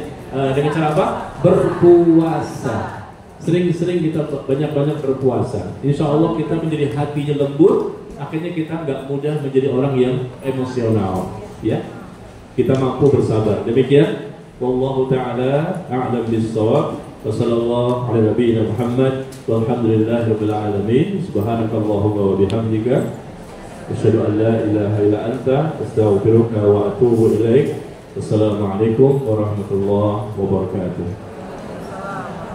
Speaker 1: Dengan cara apa? Berpuasa. Sering-sering kita banyak-banyak berpuasa. Insya Allah kita menjadi hatinya lembut. Akhirnya kita nggak mudah menjadi orang yang emosional. Ya, kita mampu bersabar. Demikian. Wallahu ta'ala a'lam bis-shawab. Wassallallahu ala nabiyyina Muhammad walhamdulillahirabbil alamin. Subhanakallahumma wa bihamdika asyhadu an la ilaha illa anta astaghfiruka wa atubu ilaik. Wassalamualaikum warahmatullahi wabarakatuh.